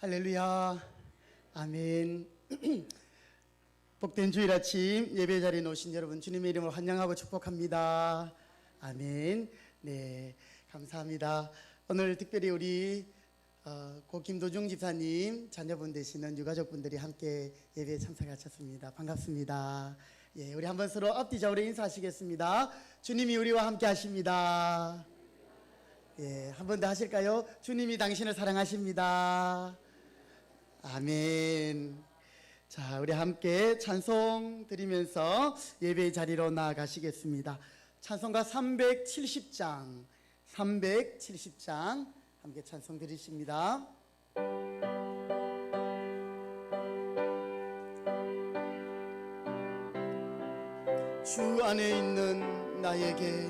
할렐루야. 아멘. 복된 주일 아침 예배 자리에 오신 여러분 주님의 이름으로 환영하고 축복합니다. 아멘. 네, 감사합니다. 오늘 특별히 우리 고 김도중 집사님 자녀분 되시는 유가족분들이 함께 예배에 참석하셨습니다. 반갑습니다. 예, 우리 한번 서로 앞뒤 좌우로 인사하시겠습니다. 주님이 우리와 함께 하십니다. 예, 한 번 더 하실까요? 주님이 당신을 사랑하십니다. 아멘. 자, 우리 함께 찬송 드리면서 예배의 자리로 나아가시겠습니다. 찬송가 370장 함께 찬송 드리십니다. 주 안에 있는 나에게,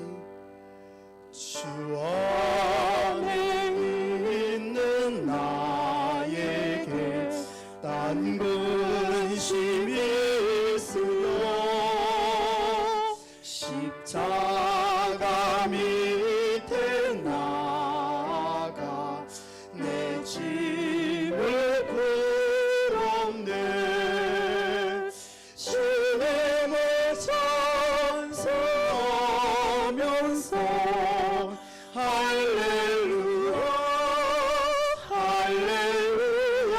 주 안에 있는 나에게 딴 근심이 있으며 십자가 밑에 나가 내 짐을 풀었네. 주님을 찬송하면서 할렐루야 할렐루야.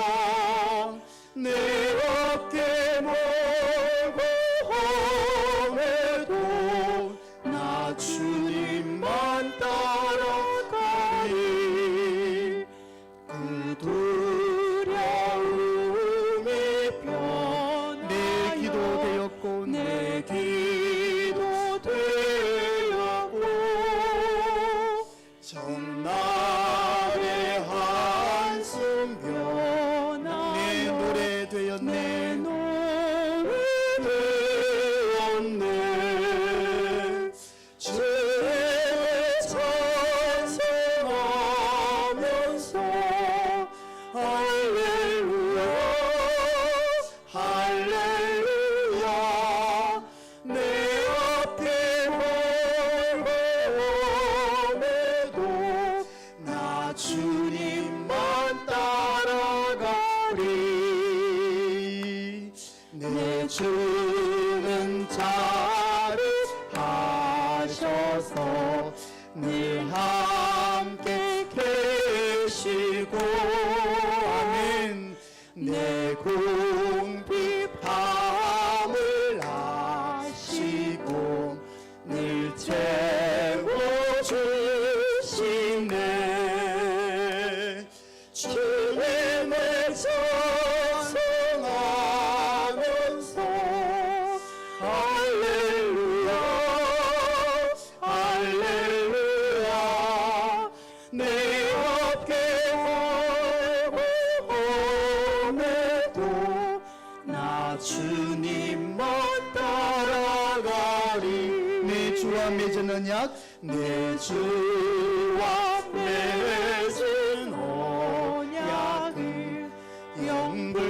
내 어깨 mol고 험해도 나 주님만 따라가리. 그 두려움이 변하여 내 기도 되었고 내 기도 되었고 전날의 한숨 변하여 내 노래 되었네. 내 노래 되었네. 주의 찬송하면서 할렐루야 할렐루야. 내 앞에 멀고 험해도 나 주님만 따라가리. 내 주는 자비하셔서 늘 함께 계시고 아멘. 내 궁핍함을 아시고 늘 채워주시네. 주님을 찬송하면서 할렐루야 할렐루야. 내 어깨 mol고 험해도 나 주님만 따라가리. 내 주와 맺은 언약, 내 주와 맺은 언약을 영불변하시니.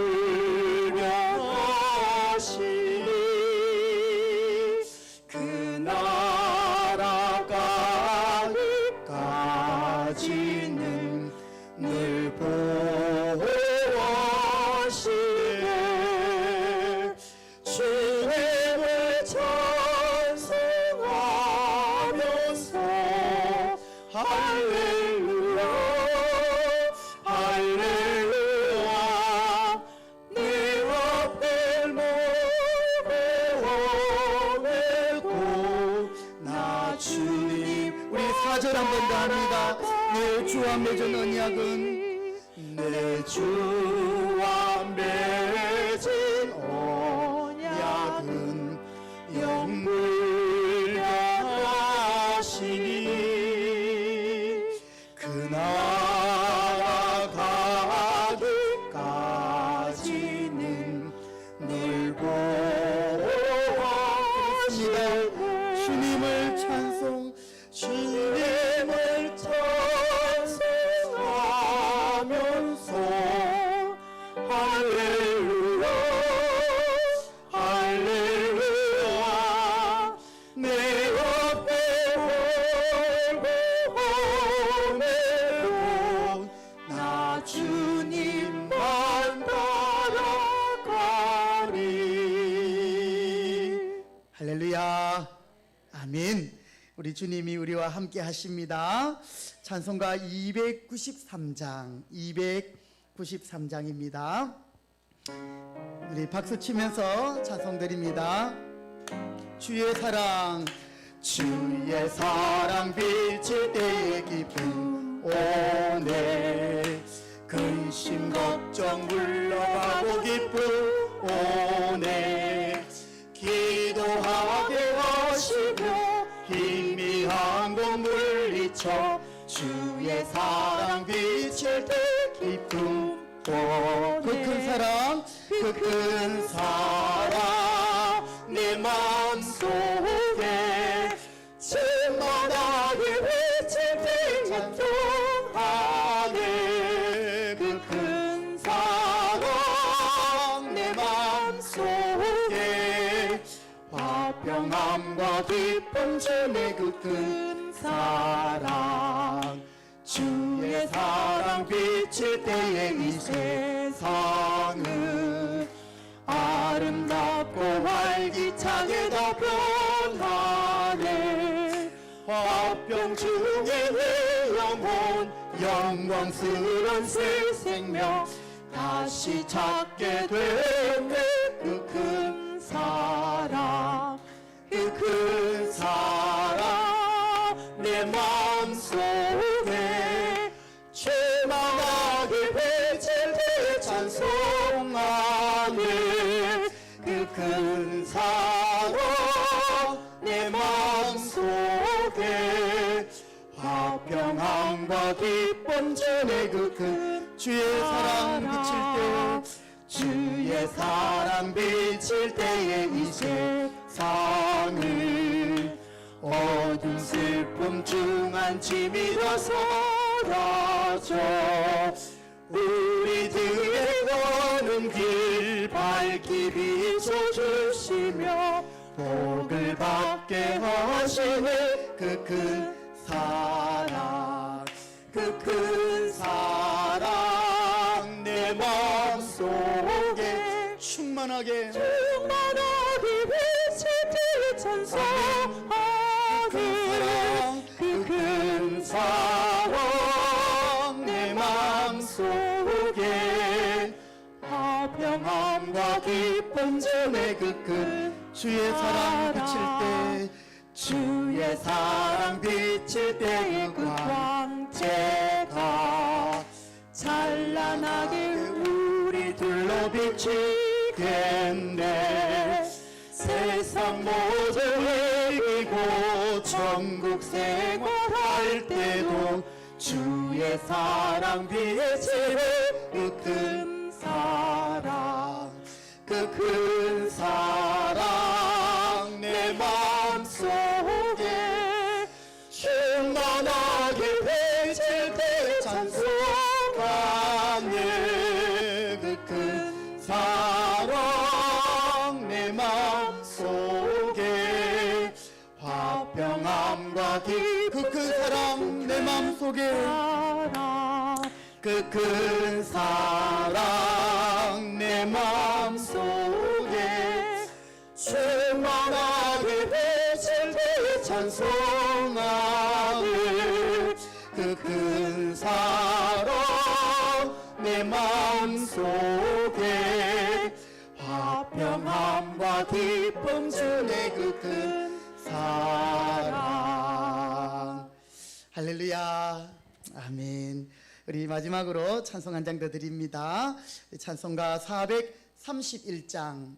그 나라 가기까지는 늘 보호하시네. 주님을 찬송하면서 할렐루야 할렐루야. 내 앞에 mol고 험해도 나 주님. 우리 4절 한 번 더 합니다. 내 주와 맺은 언약은, 내 주와 맺은 언약은 영불변하시니. 그 나라 가기까지는 늘 보호하시네. 주님을 찬송, 주님을 찬송하면서 할렐루야 할렐루야. 내 앞에 mol고 험해도 나 주님만 우리 주님이 우리와 함께 하십니다. 찬송가 293장입니다. 우리 박수 치면서 찬송 드립니다. 주의 사랑 비칠 때의 기쁨 오네, 근심 걱정 물러가고 기쁨 오네, 기도하게 하시며 희미한 곳 물리쳐 주의 사랑 비칠 때 기쁨 오네. 그 큰 사랑 내 마음속에 충만하게 비칠 때 찬송하네. 그 큰 사랑 내 마음속에 화평함과 기쁨 주네. 그 큰 사랑 주의 사랑 비칠 때에 이 세상은 아름답고 활기차게 더 변하네. 화평 중에 내 영혼 영광스런 새 생명 다시 찾게 되네. 그 큰 사랑 내 마음속에 충만하게 비칠 때 찬송하네. 그 큰 사랑 내 마음속에 화평함과 기쁨 주네. 그 큰 주의 사랑 비칠 때에 이 세상을 어두운 슬픔 중한 짐이 다 사라져 우리들의 가는 길 밝히 비춰주시며 복을 받게 하시네. 그 큰 사랑 내 마음속에 충만하게 비칠 때 찬송하네. 그 큰 사랑 내 마음속에 화평함과 기쁨 주네. 그 큰 주의 사랑 비칠 때의 그 광채가 찬란하게 우리 둘러 비치겠네. 세상 모든 이기고 천국 생활할 때도 주의 사랑 비치네. 그 큰 사랑 내 마음속에 충만하게 비칠 때 찬송하네. 그 큰 사랑 내 마음속에 화평함과 그 큰 사랑 내 마음속에 그 큰 사랑 내 마음속에 충만하게 비칠 때 찬송하네. 그 큰 사랑 내 마음속에 화평함과 기쁨 주네. 그 큰 사랑. 할렐루야. 아멘. 우리 마지막으로 찬송 한 장 더 드립니다. 찬송가 431장.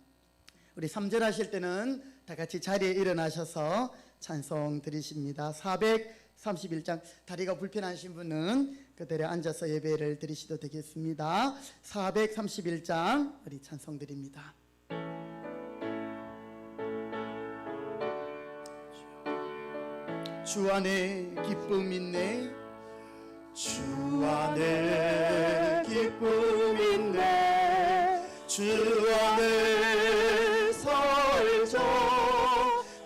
우리 3절 하실 때는 다 같이 자리에 일어나셔서 찬송 드리십니다. 431장. 다리가 불편하신 분은 그대로 앉아서 예배를 드리셔도 되겠습니다. 431장 우리 찬송 드립니다. 주 안에 기쁨 있네. 주 안에 기쁨 있네. 주 안에 살자.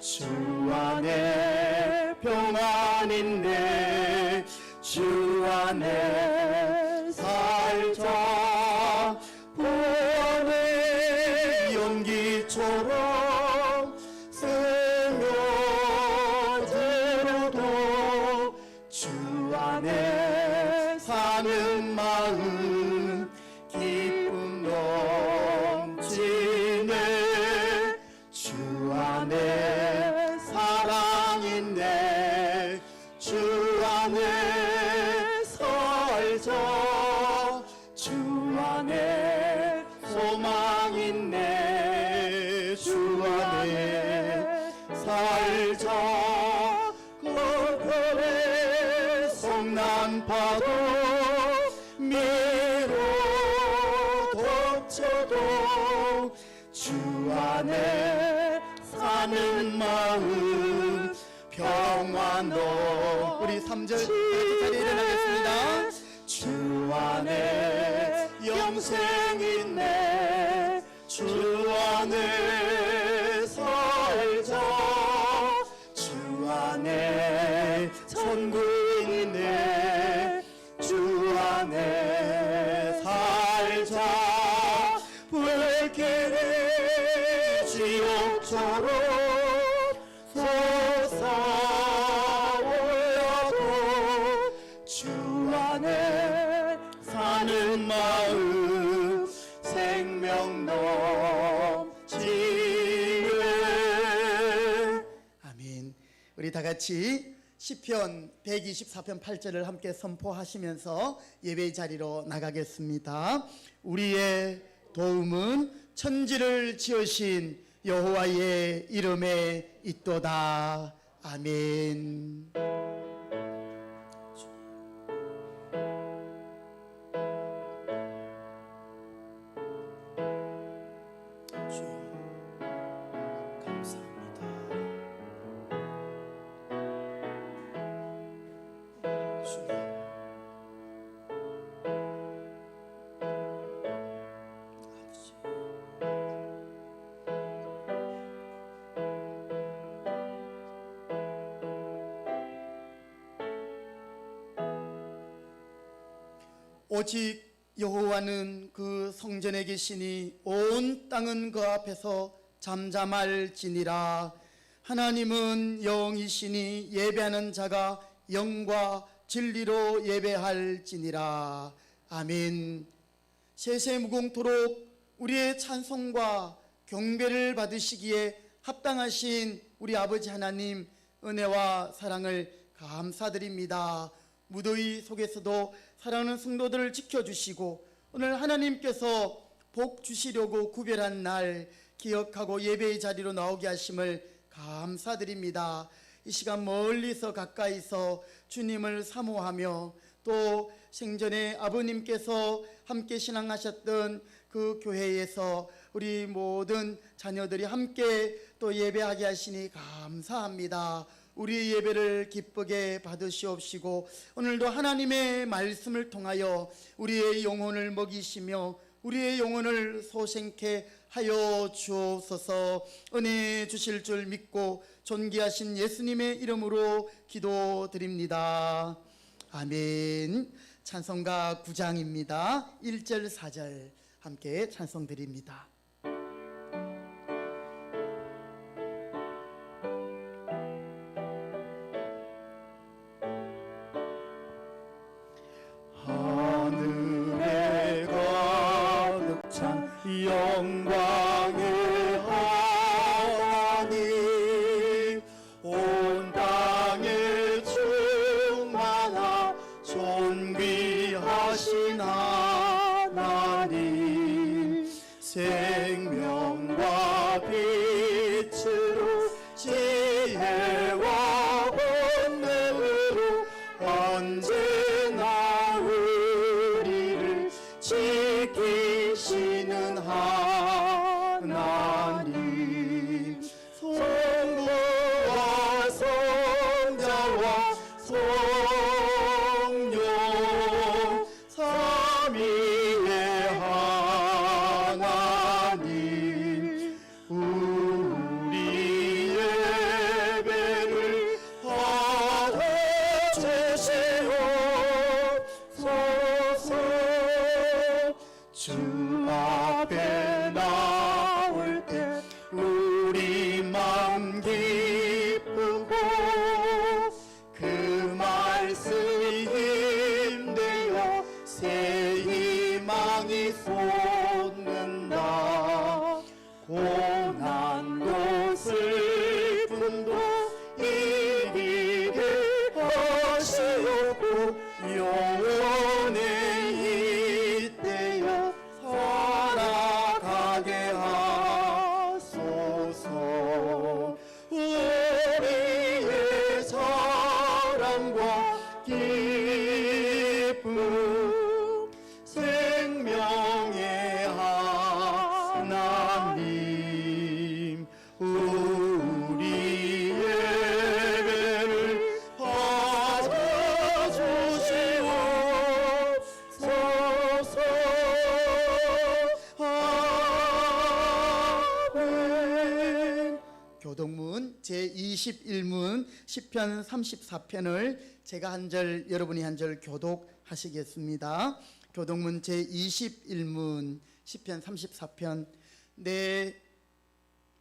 주 안에 평안 있네. 주 안에 살자. 보안의 연기처럼 스며들어 주 안에 사는 마음 기쁨 넘치네. 주 안에 사랑 있네. 주 안에 살자. 주 안에 소망 있네. 주 안에 살자. 골고루 성난 파도 미로 덮쳐도 주 안에 사는 마음 평안도. 우리 3절 자리에 일어나겠습니다. 주 안에 영생 있네. 주 안에 살자. 주 안에 천국 있네. 주 안에 살자. 불길이 지옥처럼 솟아올라도 주 안에 사는 마음 생명 넘치네. 아멘. 우리 다 같이 시편 124편 8절을 함께 선포하시면서 예배의 자리로 나가겠습니다. 우리의 도움은 천지를 지으신 여호와의 이름에 있도다. 아멘. 오직 여호와는 그 성전에 계시니 온 땅은 그 앞에서 잠잠할지니라. 하나님은 영이시니 예배하는 자가 영과 진리로 예배할지니라. 아멘. 세세무공토록 우리의 찬송과 경배를 받으시기에 합당하신 우리 아버지 하나님 은혜와 사랑을 감사드립니다. 무더위 속에서도 사랑하는 성도들을 지켜주시고 오늘 하나님께서 복 주시려고 구별한 날 기억하고 예배의 자리로 나오게 하심을 감사드립니다. 이 시간 멀리서 가까이서 주님을 사모하며 또 생전에 아버님께서 함께 신앙하셨던 그 교회에서 우리 모든 자녀들이 함께 또 예배하게 하시니 감사합니다. 우리 예배를 기쁘게 받으시옵시고 오늘도 하나님의 말씀을 통하여 우리의 영혼을 먹이시며 우리의 영혼을 소생케 하여 주옵소서. 은혜 주실 줄 믿고 존귀하신 예수님의 이름으로 기도드립니다. 아멘. 찬송가 9장입니다. 1절 4절 함께 찬송드립니다. 하늘에 가득 찬 영광의 하나님, 온 땅에 충만하 존귀하신 하나님, 생명과 빛으로 지혜와 권능으로 언제나 우리를 지키시는 하나님, 성부와 성자와 성령 삼위의 하나님, 우리 예배를 받아주시옵소서. 주 앞에 나올 때 우리 맘 기쁘고 그 말씀 솟는다. 고난도 슬픔도 이기게 하시옵고 영원히 이때여 살아가게 하소서. 우리의 사랑과 기쁨 생명의 하나님, 우리의 배를 받아주시옵소서. 아멘. 교동문 제21문 시편 34편을 제가 한 절 여러분이 한 절 교독하시겠습니다. 교동문 제21문 시편 34편. 내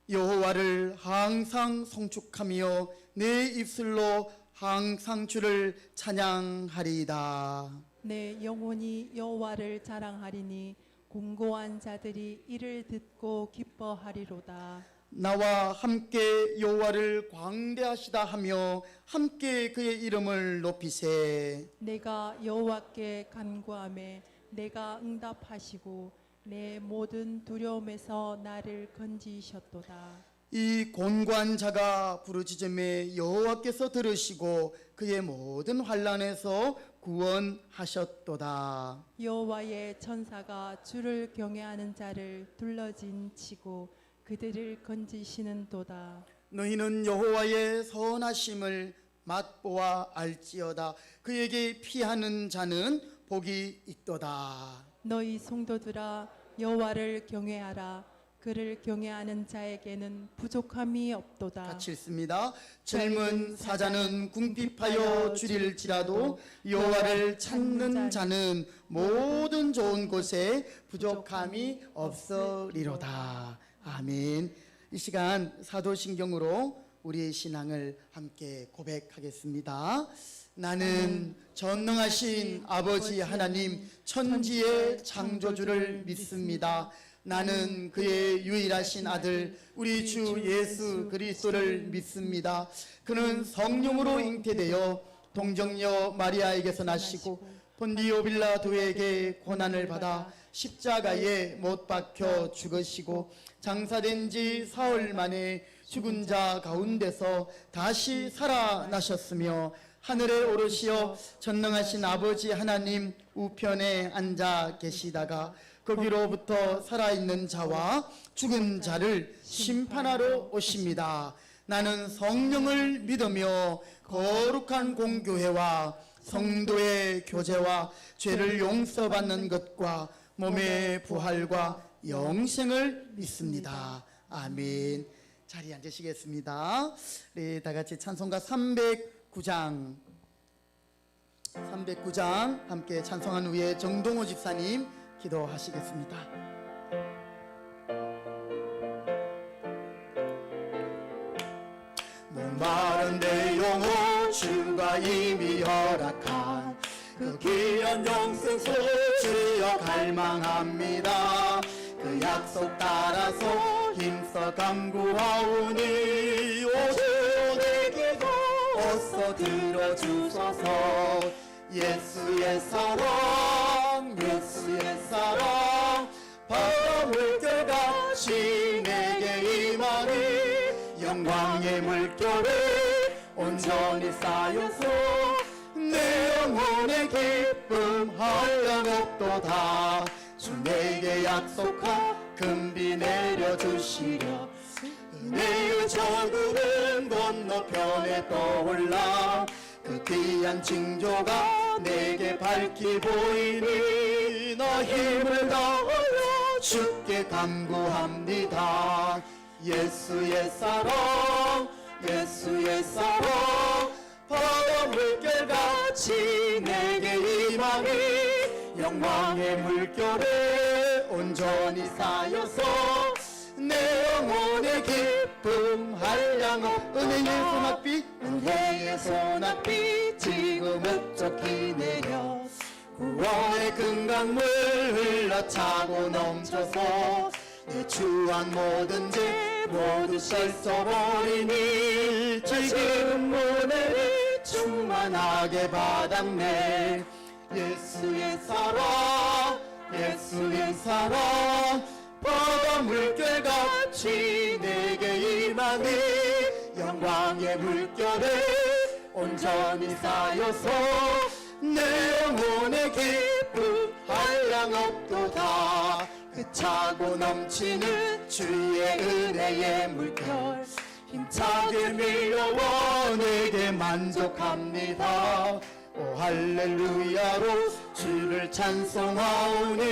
여호와를 항상 송축하며 내 입술로 항상 주를 찬양하리이다. 내 영혼이 여호와를 자랑하리니 공고한 자들이 이를 듣고 기뻐하리로다. 나와 함께 여호와를 광대하시다 하며 함께 그의 이름을 높이세. 내가 여호와께 간구하매 내가 응답하시고 내 모든 두려움에서 나를 건지셨도다. 이 곤고한 자가 부르짖음에 여호와께서 들으시고 그의 모든 환난에서 구원하셨도다. 여호와의 천사가 주를 경외하는 자를 둘러진 치고 그들을 건지시는도다. 너희는 여호와의 선하심을 맛보아 알지어다. 그에게 피하는 자는 복이 있도다. 너희 성도들아 여호와를 경외하라. 그를 경외하는 자에게는 부족함이 없도다. 같이 읽습니다. 젊은 사자는 궁핍하여 줄일지라도 여호와를 찾는 자는 모든 좋은 곳에 부족함이 없으리로다. 아멘. 이 시간 사도신경으로 우리의 신앙을 함께 고백하겠습니다. 나는 전능하신 아버지 하나님 천지의 창조주를 믿습니다. 나는 그의 유일하신 아들 우리 주 예수 그리스도를 믿습니다. 그는 성령으로 잉태되어 동정녀 마리아에게서 나시고 본디오 빌라도에게 고난을 받아 십자가에 못 박혀 죽으시고 장사된 지 사흘 만에 죽은 자 가운데서 다시 살아나셨으며 하늘에 오르시어 전능하신 아버지 하나님 우편에 앉아 계시다가 거기로부터 살아있는 자와 죽은 자를 심판하러 오십니다. 나는 성령을 믿으며 거룩한 공교회와 성도의 교제와 죄를 용서받는 것과 몸의 부활과 영생을 믿습니다. 아멘. 자리에 앉으시겠습니다. 네, 다 같이 찬송가 309장 함께 찬송한 후에 정동호 집사님 기도하시겠습니다. 목마른 내 영혼 주가 이미 허락한 그 귀한 영생 소주여 갈망합니다. 그 약속 따라서 힘써 간구하오니 오주 내게도 어서 들어주소서. 예수의 사랑 바다 물결같이 내게 임하니 영광의 물결에 온전히 쌓여서 내 영혼의 기쁨 한량없도다. 주 내게 약속한 금비 내려주시려 은혜의 저구름 건너편에 떠올라 그 귀한 징조가 내게 밝히 보이니 나 힘을 다하여 주께 간구합니다. 예수의 사랑 바다 물결같이 내게 임하니 영광의 물결에 온전히 쌓여서 내 영혼의 기쁨 한량없 은혜의 소낙비 지금 흡족히 내려 구원의 금강물 흘러 차고 넘쳐서 내 추한 모든 죄 모두 씻어버리니 지금 은혜를 충만하게 받았네. 예수의 사랑 예수의 사랑 바다 물결같이 내게 임하니 영광의 물결에 온전히 쌓여서 내 영혼의 기쁨 한량 없도다. 그 차고 넘치는 주의 은혜의 물결 힘차게 밀려와 내게 만족합니다. 오 할렐루야로 주를 찬송하오니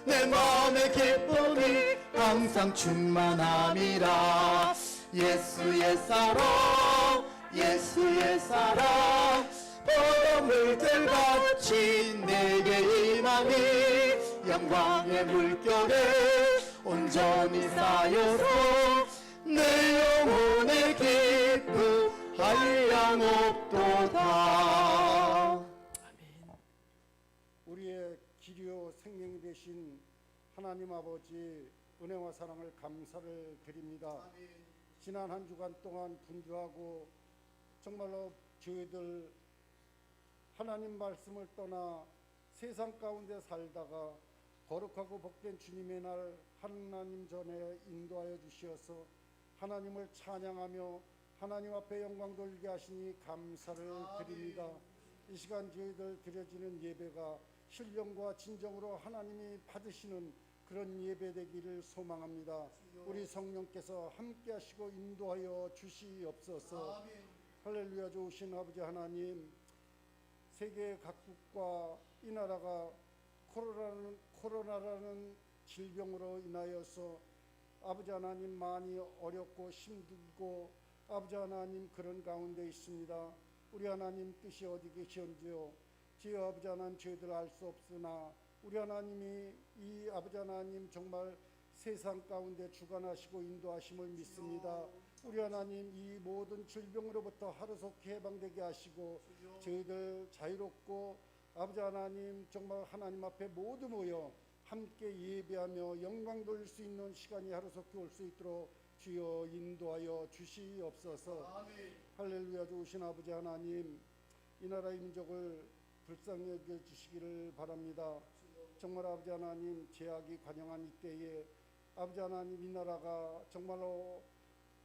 내 마음의 기쁨이 항상 충만함이라. 예수의 사랑 예수의 사랑 바다 물결같이 내게 임하니 영광의 물결에 온전히 쌓여서 내 영혼의 기쁨 한량 없도다. 우리의 기료 생명이 되신 하나님 아버지 은혜와 사랑을 감사를 드립니다. 지난 한 주간 동안 분주하고 정말로 저희들 하나님 말씀을 떠나 세상 가운데 살다가 거룩하고 복된 주님의 날 하나님 전에 인도하여 주시어서 하나님을 찬양하며 하나님 앞에 영광 돌리게 하시니 감사를 드립니다. 이 시간 저희들 드려지는 예배가 신령과 진정으로 하나님이 받으시는 그런 예배 되기를 소망합니다. 우리 성령께서 함께 하시고 인도하여 주시옵소서. 할렐루야. 좋으신 아버지 하나님, 세계 각국과 이 나라가 코로나라는 질병으로 인하여서 아버지 하나님 많이 어렵고 힘들고 아버지 하나님 그런 가운데 있습니다. 우리 하나님 뜻이 어디 계시온지요. 주여 아버지 하나님 저희들 알 수 없으나 우리 하나님이 이 아버지 하나님 정말 세상 가운데 주관하시고 인도하심을 믿습니다. 우리 하나님 이 모든 질병으로부터 하루속히 해방되게 하시고 저희들 자유롭고 아버지 하나님 정말 하나님 앞에 모두 모여 함께 예배하며 영광 돌릴 수 있는 시간이 하루속히 올 수 있도록 주여 인도하여 주시옵소서. 할렐루야. 좋으신 아버지 하나님, 이 나라의 민족을 불쌍히 여겨 주시기를 바랍니다. 정말 아버지 하나님 제약이 관영한 이때에 아버지 하나님 이 나라가 정말로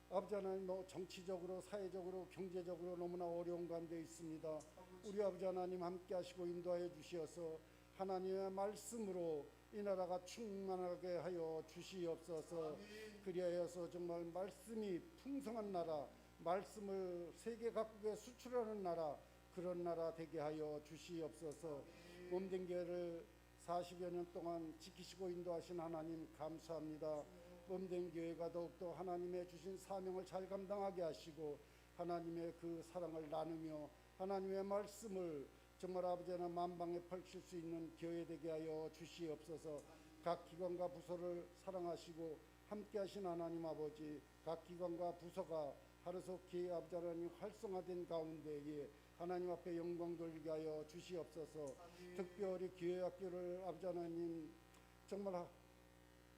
아버지 하나님 정치적으로 사회적으로 경제적으로 너무나 어려운 가운데 있습니다. 우리 아버지 하나님 함께 하시고 인도하여 주시어서 하나님의 말씀으로 이 나라가 충만하게 하여 주시옵소서. 그리하여서 정말 말씀이 풍성한 나라, 말씀을 세계 각국에 수출하는 나라, 그런 나라 되게 하여 주시옵소서. 몸된 교회를 40여 년 동안 지키시고 인도하신 하나님 감사합니다. 몸된 교회가 더욱더 하나님의 주신 사명을 잘 감당하게 하시고 하나님의 그 사랑을 나누며 하나님의 말씀을 정말 아버지 하나님 만방에 펼칠 수 있는 교회 되게 하여 주시옵소서. 각 기관과 부서를 사랑하시고 함께 하신 하나님 아버지, 각 기관과 부서가 하루속히 아버지 하나님 활성화된 가운데에 하나님 앞에 영광 돌리게 하여 주시옵소서. 특별히 교회학교를 아버지 하나님 정말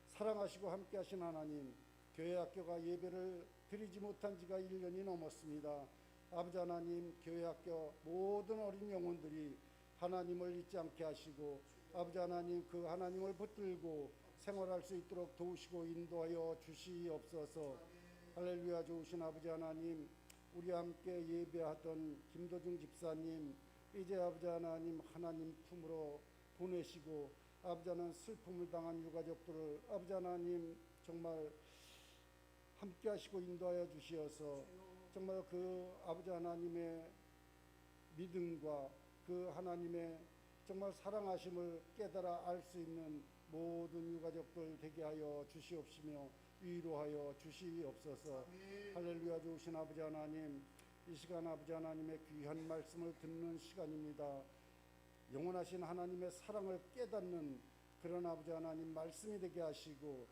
사랑하시고 함께 하신 하나님, 교회학교가 예배를 드리지 못한 지가 1년이 넘었습니다. 아버지 하나님, 교회학교 모든 어린 영혼들이 하나님을 잊지 않게 하시고 아버지 하나님 그 하나님을 붙들고 생활할 수 있도록 도우시고 인도하여 주시옵소서. 할렐루야. 좋으신 아버지 하나님, 우리 함께 예배하던 김도중 집사님 이제 아버지 하나님 하나님 품으로 보내시고 아버지 하나님 슬픔을 당한 유가족들을 아버지 하나님 정말 함께 하시고 인도하여 주시어서 정말 그 아버지 하나님의 믿음과 그 하나님의 정말 사랑하심을 깨달아 알 수 있는 모든 유가족들 되게 하여 주시옵시며 위로하여 주시옵소서. 할렐루야. 좋으신 아버지 하나님, 이 시간 아버지 하나님의 귀한 말씀을 듣는 시간입니다. 영원하신 하나님의 사랑을 깨닫는 그런 아버지 하나님 말씀이 되게 하시고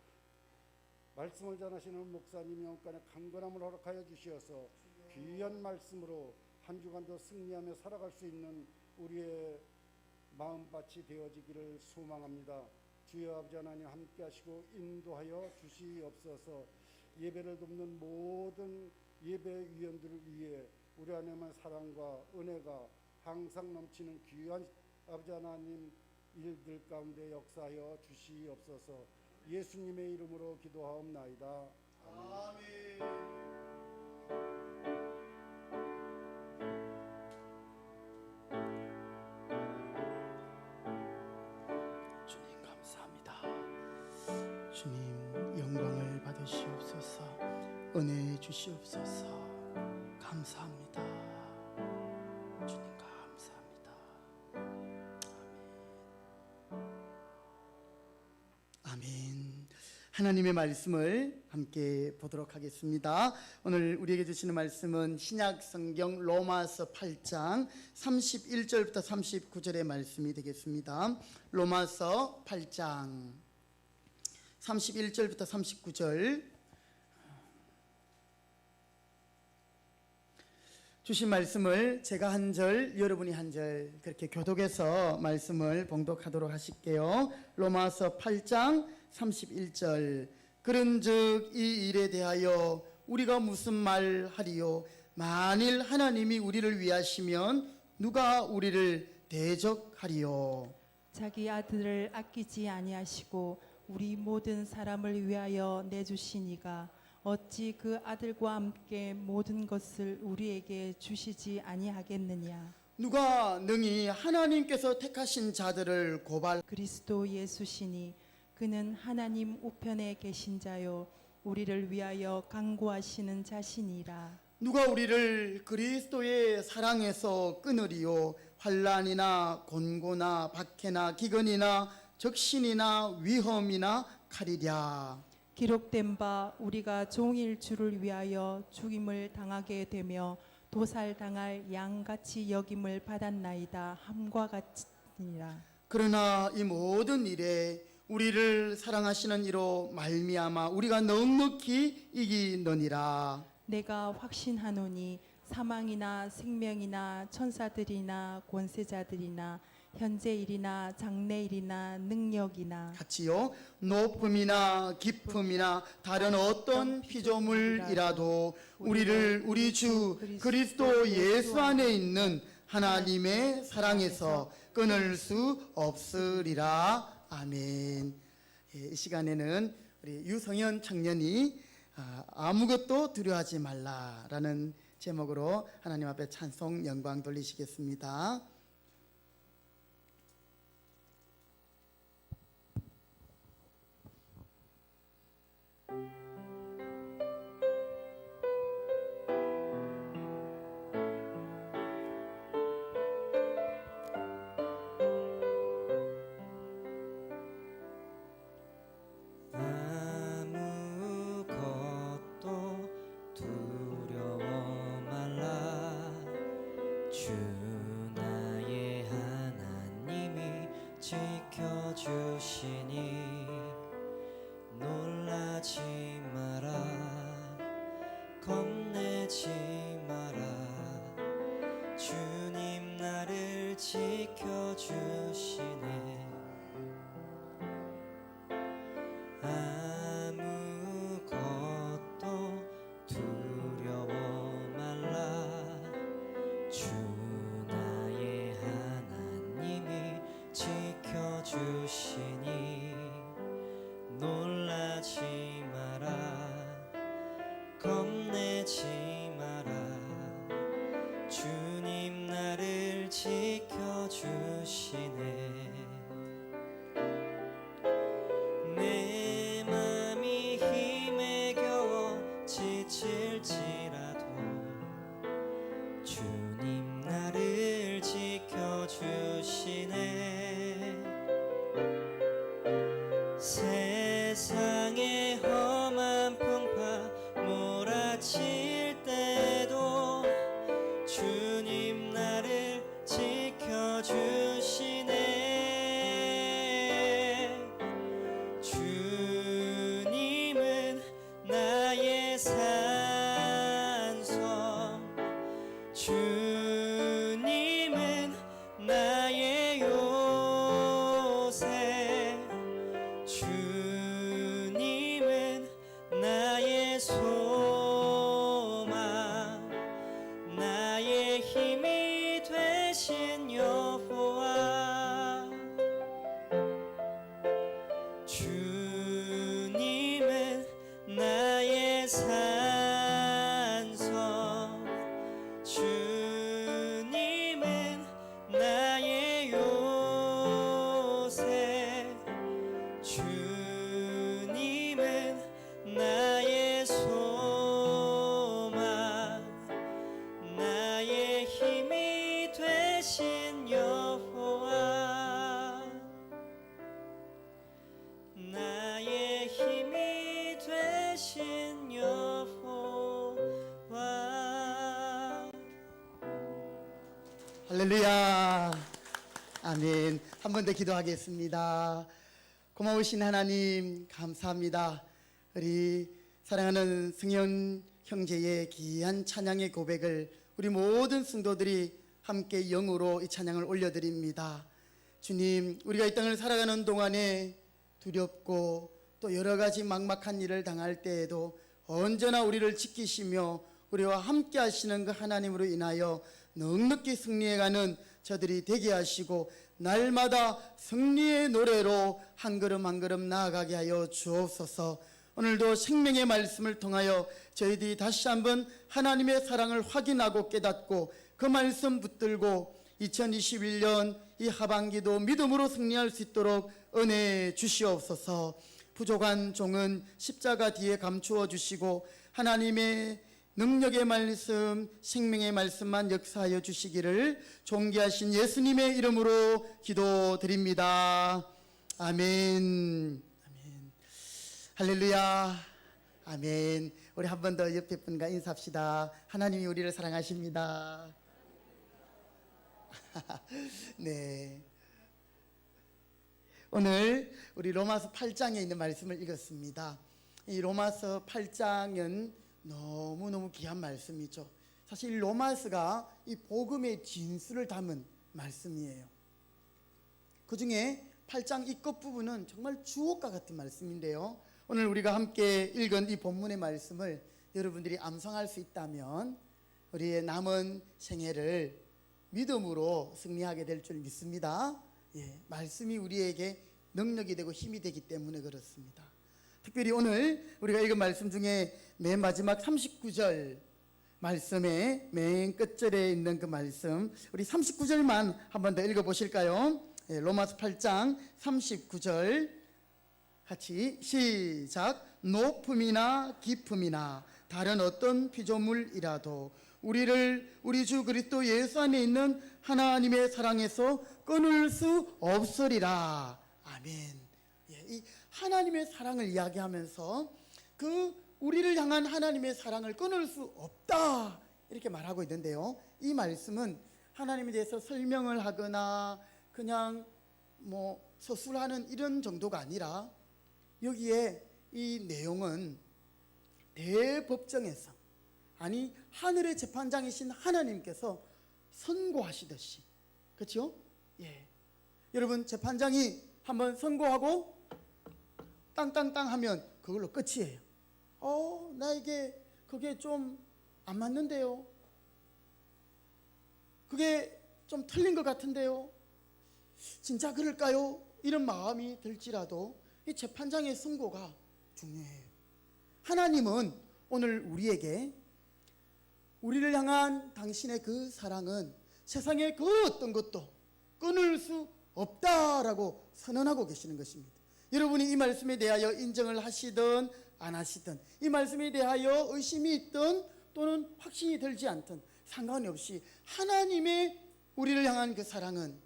말씀을 전하시는 목사님 영간에 강건함을 허락하여 주시어서 귀한 말씀으로 한 주간도 승리하며 살아갈 수 있는 우리의 마음밭이 되어지기를 소망합니다. 주여 아버지 하나님 함께 하시고 인도하여 주시옵소서. 예배를 돕는 모든 예배위원들을 위해 우리 안에만 사랑과 은혜가 항상 넘치는 귀한 아버지 하나님 일들 가운데 역사하여 주시옵소서. 예수님의 이름으로 기도하옵나이다. 아멘. 주님 감사합니다. 주님 영광을 받으시옵소서. 은혜 주시옵소서. 감사합니다. 주님 감사합니다. 아멘. 하나님의 말씀을 함께 보도록 하겠습니다. 오늘 우리에게 주시는 말씀은 신약 성경 로마서 8장 31절부터 39절의 말씀이 되겠습니다. 로마서 8장 31절부터 39절 주신 말씀을 제가 한 절, 여러분이 한 절 그렇게 교독해서 말씀을 봉독하도록 하실게요. 로마서 8장 31절 그런즉 이 일에 대하여 우리가 무슨 말 하리요? 만일 하나님이 우리를 위하시면 누가 우리를 대적하리요? 자기 아들을 아끼지 아니하시고 우리 모든 사람을 위하여 내주신 이가 어찌 그 아들과 함께 모든 것을 우리에게 주시지 아니하겠느냐. 누가 능히 하나님께서 택하신 자들을 그리스도 예수시니 그는 하나님 우편에 계신 자요 우리를 위하여 간구하시는 자신이라. 누가 우리를 그리스도의 사랑에서 끊으리요? 환난이나 곤고나 박해나 기근이나 적신이나 위험이나 칼이랴. 기록된 바 우리가 종일 주를 위하여 죽임을 당하게 되며 도살당할 양같이 여김을 받았나이다 함과 같으니라. 그러나 이 모든 일에 우리를 사랑하시는 이로 말미암아 우리가 넉넉히 이기느니라. 내가 확신하노니 사망이나 생명이나 천사들이나 권세자들이나 현재일이나 장래일이나 능력이나 같이요. 높음이나 깊음이나 다른 어떤 피조물이라도 우리를 우리 주 그리스도 예수 안에 있는 하나님의 사랑에서 끊을 수 없으리라. 아멘. 이 시간에는 우리 유성현 청년이 아무것도 두려워하지 말라라는 제목으로 하나님 앞에 찬송 영광 돌리시겠습니다. 아무것도 두려워 말라. 주 나의 하나님이 지켜주시니 놀라지 마라. 겁내지 마라. 주님 나를 지켜주시네. 아무것도 두려워 말라. 주 나의 하나님이 지켜주시니 놀라지 마라. 겁내지 마라. 주님 나를 지켜주시네. 내 맘이 힘에 겨워 지칠지라도 주님 나를 지켜주시네. 세상의 험한 풍파 몰아칠 때도 주님 나를 지켜주시네. 주님은 나의 산성, 주님은 나의 요 여호와 주님은 나의 산성 주님은 나의 요새 주님은 나의 소망 나의 힘이 되신 여호와 나의 힘이 되신 여호와 할렐루야. 아멘. 한 번 더 기도하겠습니다. 고마우신 하나님 감사합니다. 우리 사랑하는 승현 형제의 귀한 찬양의 고백을 우리 모든 성도들이 함께 영으로 이 찬양을 올려드립니다. 주님, 우리가 이 땅을 살아가는 동안에 두렵고 또 여러 가지 막막한 일을 당할 때에도 언제나 우리를 지키시며 우리와 함께 하시는 그 하나님으로 인하여 넉넉히 승리해가는 저들이 되게 하시고 날마다 승리의 노래로 한 걸음 한 걸음 나아가게 하여 주옵소서. 오늘도 생명의 말씀을 통하여 저희들이 다시 한번 하나님의 사랑을 확인하고 깨닫고 그 말씀 붙들고 2021년 이 하반기도 믿음으로 승리할 수 있도록 은혜 주시옵소서. 부족한 종은 십자가 뒤에 감추어 주시고 하나님의 능력의 말씀, 생명의 말씀만 역사하여 주시기를 존귀하신 예수님의 이름으로 기도드립니다. 아멘. 아멘. 할렐루야. 아멘. 우리 한 번 더 옆에 분과 인사합시다. 하나님이 우리를 사랑하십니다. 네. 오늘 우리 로마서 8장에 있는 말씀을 읽었습니다. 이 로마서 8장은 너무너무 귀한 말씀이죠. 사실 로마서가 이 복음의 진수를 담은 말씀이에요. 그 중에 8장 이 끝부분은 정말 주옥과 같은 말씀인데요. 오늘 우리가 함께 읽은 이 본문의 말씀을 여러분들이 암송할 수 있다면 우리의 남은 생애를 믿음으로 승리하게 될 줄 믿습니다. 말씀이 우리에게 능력이 되고 힘이 되기 때문에 그렇습니다. 특별히 오늘 우리가 읽은 말씀 중에 맨 마지막 39절 말씀의 맨 끝절에 있는 그 말씀, 우리 39절만 한 번 더 읽어보실까요? 로마서 8장 39절 같이 시작. 높음이나 깊음이나 다른 어떤 피조물이라도 우리를 우리 주 그리스도 예수 안에 있는 하나님의 사랑에서 끊을 수 없으리라. 아멘. 이 하나님의 사랑을 이야기하면서 그 우리를 향한 하나님의 사랑을 끊을 수 없다 이렇게 말하고 있는데요. 이 말씀은 하나님에 대해서 설명을 하거나 그냥 서술하는 이런 정도가 아니라 여기에 이 내용은 대법정에서 아니 하늘의 재판장이신 하나님께서 선고하시듯이 그렇죠? 여러분 재판장이 한번 선고하고 땅땅땅 하면 그걸로 끝이에요. 나에게 그게 좀 안 맞는데요. 그게 좀 틀린 것 같은데요. 진짜 그럴까요? 이런 마음이 들지라도 이 재판장의 선고가 중요해요. 하나님은 오늘 우리에게 우리를 향한 당신의 그 사랑은 세상의 그 어떤 것도 끊을 수 없다라고 선언하고 계시는 것입니다. 여러분이 이 말씀에 대하여 인정을 하시든 안 하시든 이 말씀에 대하여 의심이 있든 또는 확신이 들지 않든 상관이 없이 하나님의 우리를 향한 그 사랑은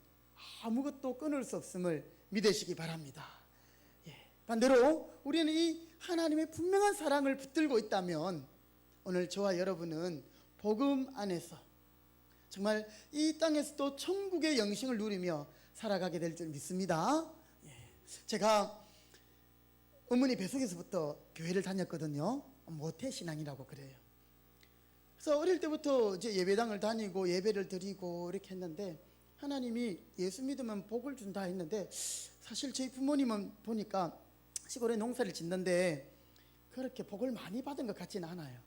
아무것도 끊을 수 없음을 믿으시기 바랍니다. 반대로 우리는 이 하나님의 분명한 사랑을 붙들고 있다면 오늘 저와 여러분은 복음 안에서 정말 이 땅에서도 천국의 영생을 누리며 살아가게 될 줄 믿습니다. 제가 어머니 뱃속에서부터 교회를 다녔거든요. 모태신앙이라고 그래요. 그래서 어릴 때부터 이제 예배당을 다니고 예배를 드리고 이렇게 했는데 하나님이 예수 믿으면 복을 준다 했는데 사실 저희 부모님은 보니까 시골에 농사를 짓는데 그렇게 복을 많이 받은 것 같지는 않아요.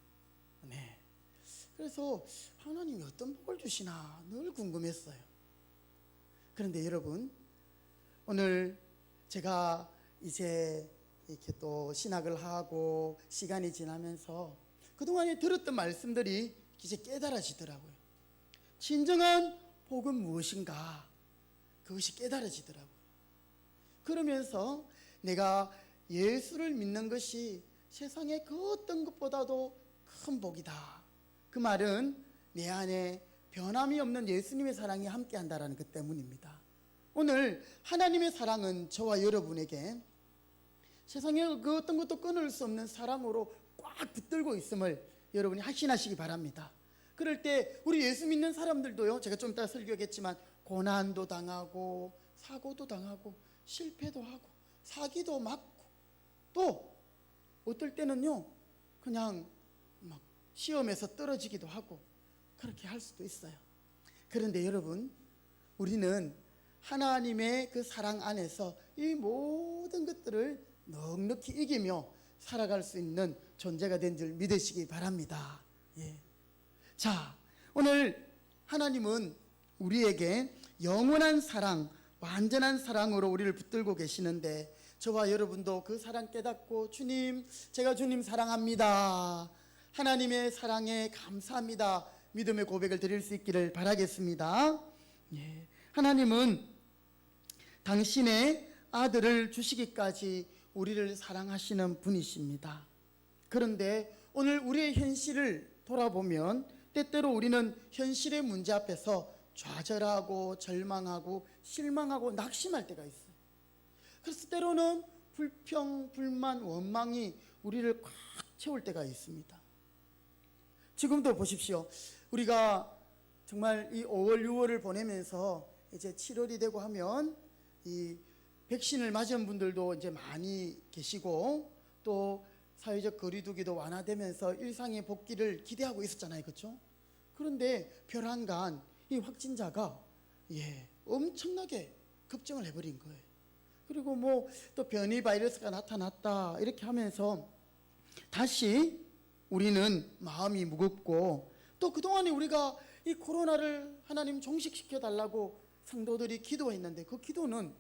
그래서 하나님이 어떤 복을 주시나 늘 궁금했어요. 그런데 여러분, 오늘 제가 이제 이렇게 또 신학을 하고 시간이 지나면서 그동안에 들었던 말씀들이 이제 깨달아지더라고요. 진정한 복은 무엇인가? 그것이 깨달아지더라고요. 그러면서 내가 예수를 믿는 것이 세상의 그 어떤 것보다도 큰 복이다. 그 말은 내 안에 변함이 없는 예수님의 사랑이 함께한다라는 것 때문입니다. 오늘 하나님의 사랑은 저와 여러분에게 세상의 그 어떤 것도 끊을 수 없는 사랑으로 꽉 붙들고 있음을 여러분이 확신하시기 바랍니다. 그럴 때 우리 예수 믿는 사람들도요, 제가 좀 이따 설교하겠지만 고난도 당하고 사고도 당하고 실패도 하고 사기도 맞고 또 어떨 때는요 그냥 막 시험에서 떨어지기도 하고 그렇게 할 수도 있어요. 그런데 여러분, 우리는 하나님의 그 사랑 안에서 이 모든 것들을 넉넉히 이기며 살아갈 수 있는 존재가 된 줄 믿으시기 바랍니다. 예. 자, 오늘 하나님은 우리에게 영원한 사랑, 완전한 사랑으로 우리를 붙들고 계시는데 저와 여러분도 그 사랑 깨닫고 주님, 제가 주님 사랑합니다. 하나님의 사랑에 감사합니다. 믿음의 고백을 드릴 수 있기를 바라겠습니다. 예. 하나님은 당신의 아들을 주시기까지 우리를 사랑하시는 분이십니다. 그런데 오늘 우리의 현실을 돌아보면 때때로 우리는 현실의 문제 앞에서 좌절하고 절망하고 실망하고 낙심할 때가 있어요. 그래서 때로는 불평, 불만, 원망이 우리를 꽉 채울 때가 있습니다. 지금도 보십시오. 우리가 정말 이 5월, 6월을 보내면서 이제 7월이 되고 하면 이 백신을 맞은 분들도 이제 많이 계시고 또 사회적 거리두기도 완화되면서 일상의 복귀를 기대하고 있었잖아요. 그렇죠? 그런데 별한간 이 확진자가 엄청나게 급증을 해버린 거예요. 그리고 뭐 또 변이 바이러스가 나타났다 이렇게 하면서 다시 우리는 마음이 무겁고 또 그동안에 우리가 이 코로나를 하나님 종식시켜 달라고 성도들이 기도했는데 그 기도는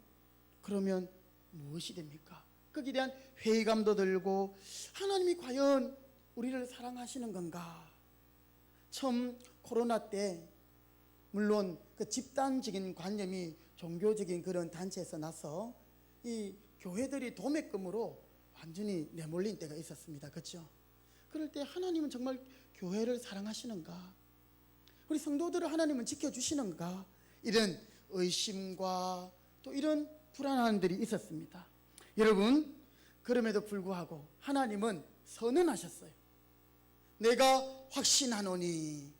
그러면 무엇이 됩니까? 거기에 대한 회의감도 들고 하나님이 과연 우리를 사랑하시는 건가? 처음 코로나 때 물론 그 집단적인 관념이 종교적인 그런 단체에서 나서 이 교회들이 도매금으로 완전히 내몰린 때가 있었습니다. 그렇죠? 그럴 때 하나님은 정말 교회를 사랑하시는가? 우리 성도들을 하나님은 지켜주시는가? 이런 의심과 또 이런 불안함들이 있었습니다. 여러분, 그럼에도 불구하고 하나님은 선언하셨어요. 내가 확신하노니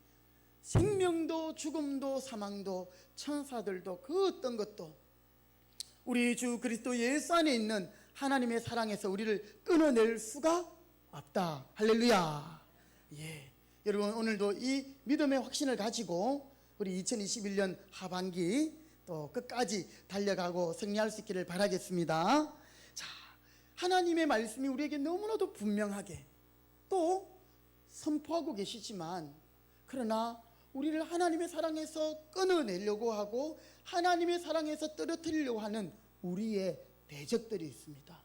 생명도 죽음도 사망도 천사들도 그 어떤 것도 우리 주 그리스도 예수 안에 있는 하나님의 사랑에서 우리를 끊어낼 수가 없다. 할렐루야. 예. 여러분, 오늘도 이 믿음의 확신을 가지고 우리 2021년 하반기 또 끝까지 달려가고 승리할 수 있기를 바라겠습니다. 자, 하나님의 말씀이 우리에게 너무나도 분명하게 또 선포하고 계시지만 그러나 우리를 하나님의 사랑에서 끊어내려고 하고 하나님의 사랑에서 떨어뜨리려고 하는 우리의 대적들이 있습니다.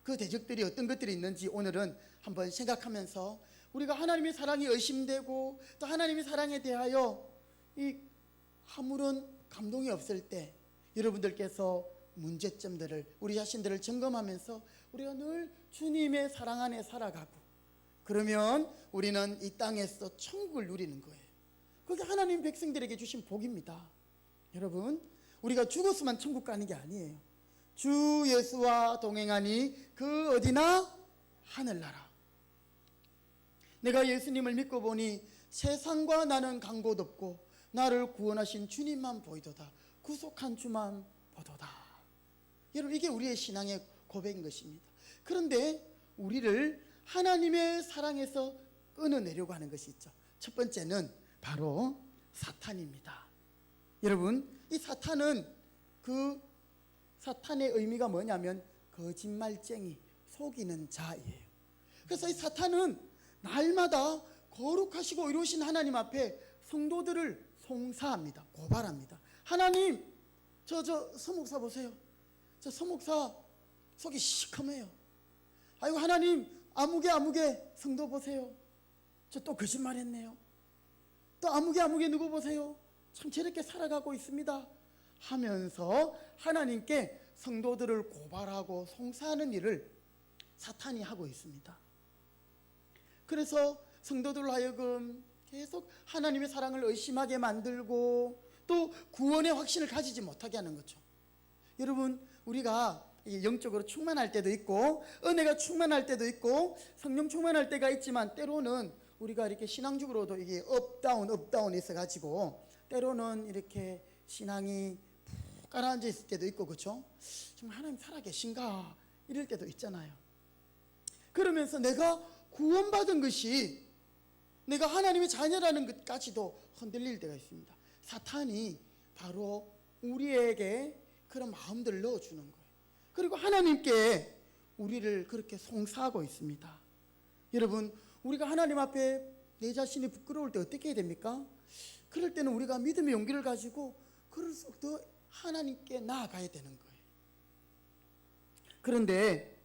그 대적들이 어떤 것들이 있는지 오늘은 한번 생각하면서 우리가 하나님의 사랑이 의심되고 또 하나님의 사랑에 대하여 이 아무런 감동이 없을 때 여러분들께서 문제점들을 우리 자신들을 점검하면서 우리가 늘 주님의 사랑 안에 살아가고 그러면 우리는 이 땅에서 천국을 누리는 거예요. 그게 하나님 백성들에게 주신 복입니다. 여러분, 우리가 죽었으면 천국 가는 게 아니에요. 주 예수와 동행하니 그 어디나 하늘나라. 내가 예수님을 믿고 보니 세상과 나는 간 곳 없고 나를 구원하신 주님만 보이도다. 구속한 주만 보도다. 여러분, 이게 우리의 신앙의 고백인 것입니다. 그런데 우리를 하나님의 사랑에서 끊어내려고 하는 것이 있죠. 첫 번째는 바로 사탄입니다. 여러분, 이 사탄은 그 사탄의 의미가 뭐냐면 거짓말쟁이, 속이는 자예요. 그래서 이 사탄은 날마다 거룩하시고 이루신 하나님 앞에 성도들을 송사합니다. 고발합니다. 하나님, 저 서목사 보세요. 저 서목사 속이 시커매요. 아이고 하나님 아무개 성도 보세요. 저 또 거짓말했네요. 또 아무개 누구 보세요. 참 저렇게 살아가고 있습니다 하면서 하나님께 성도들을 고발하고 송사하는 일을 사탄이 하고 있습니다. 그래서 성도들로 하여금 계속 하나님의 사랑을 의심하게 만들고 또 구원의 확신을 가지지 못하게 하는 거죠. 여러분, 우리가 영적으로 충만할 때도 있고 은혜가 충만할 때도 있고 성령 충만할 때가 있지만 때로는 우리가 이렇게 신앙적으로도 이게 업다운이 있어가지고 때로는 이렇게 신앙이 푹 가라앉아 있을 때도 있고, 그렇죠? 지금 하나님 살아계신가 이럴 때도 있잖아요. 그러면서 내가 구원받은 것이 내가 하나님의 자녀라는 것까지도 흔들릴 때가 있습니다. 사탄이 바로 우리에게 그런 마음들을 넣어주는 거예요. 그리고 하나님께 우리를 그렇게 송사하고 있습니다. 여러분, 우리가 하나님 앞에 내 자신이 부끄러울 때 어떻게 해야 됩니까? 그럴 때는 우리가 믿음의 용기를 가지고 그럴수록 더 하나님께 나아가야 되는 거예요. 그런데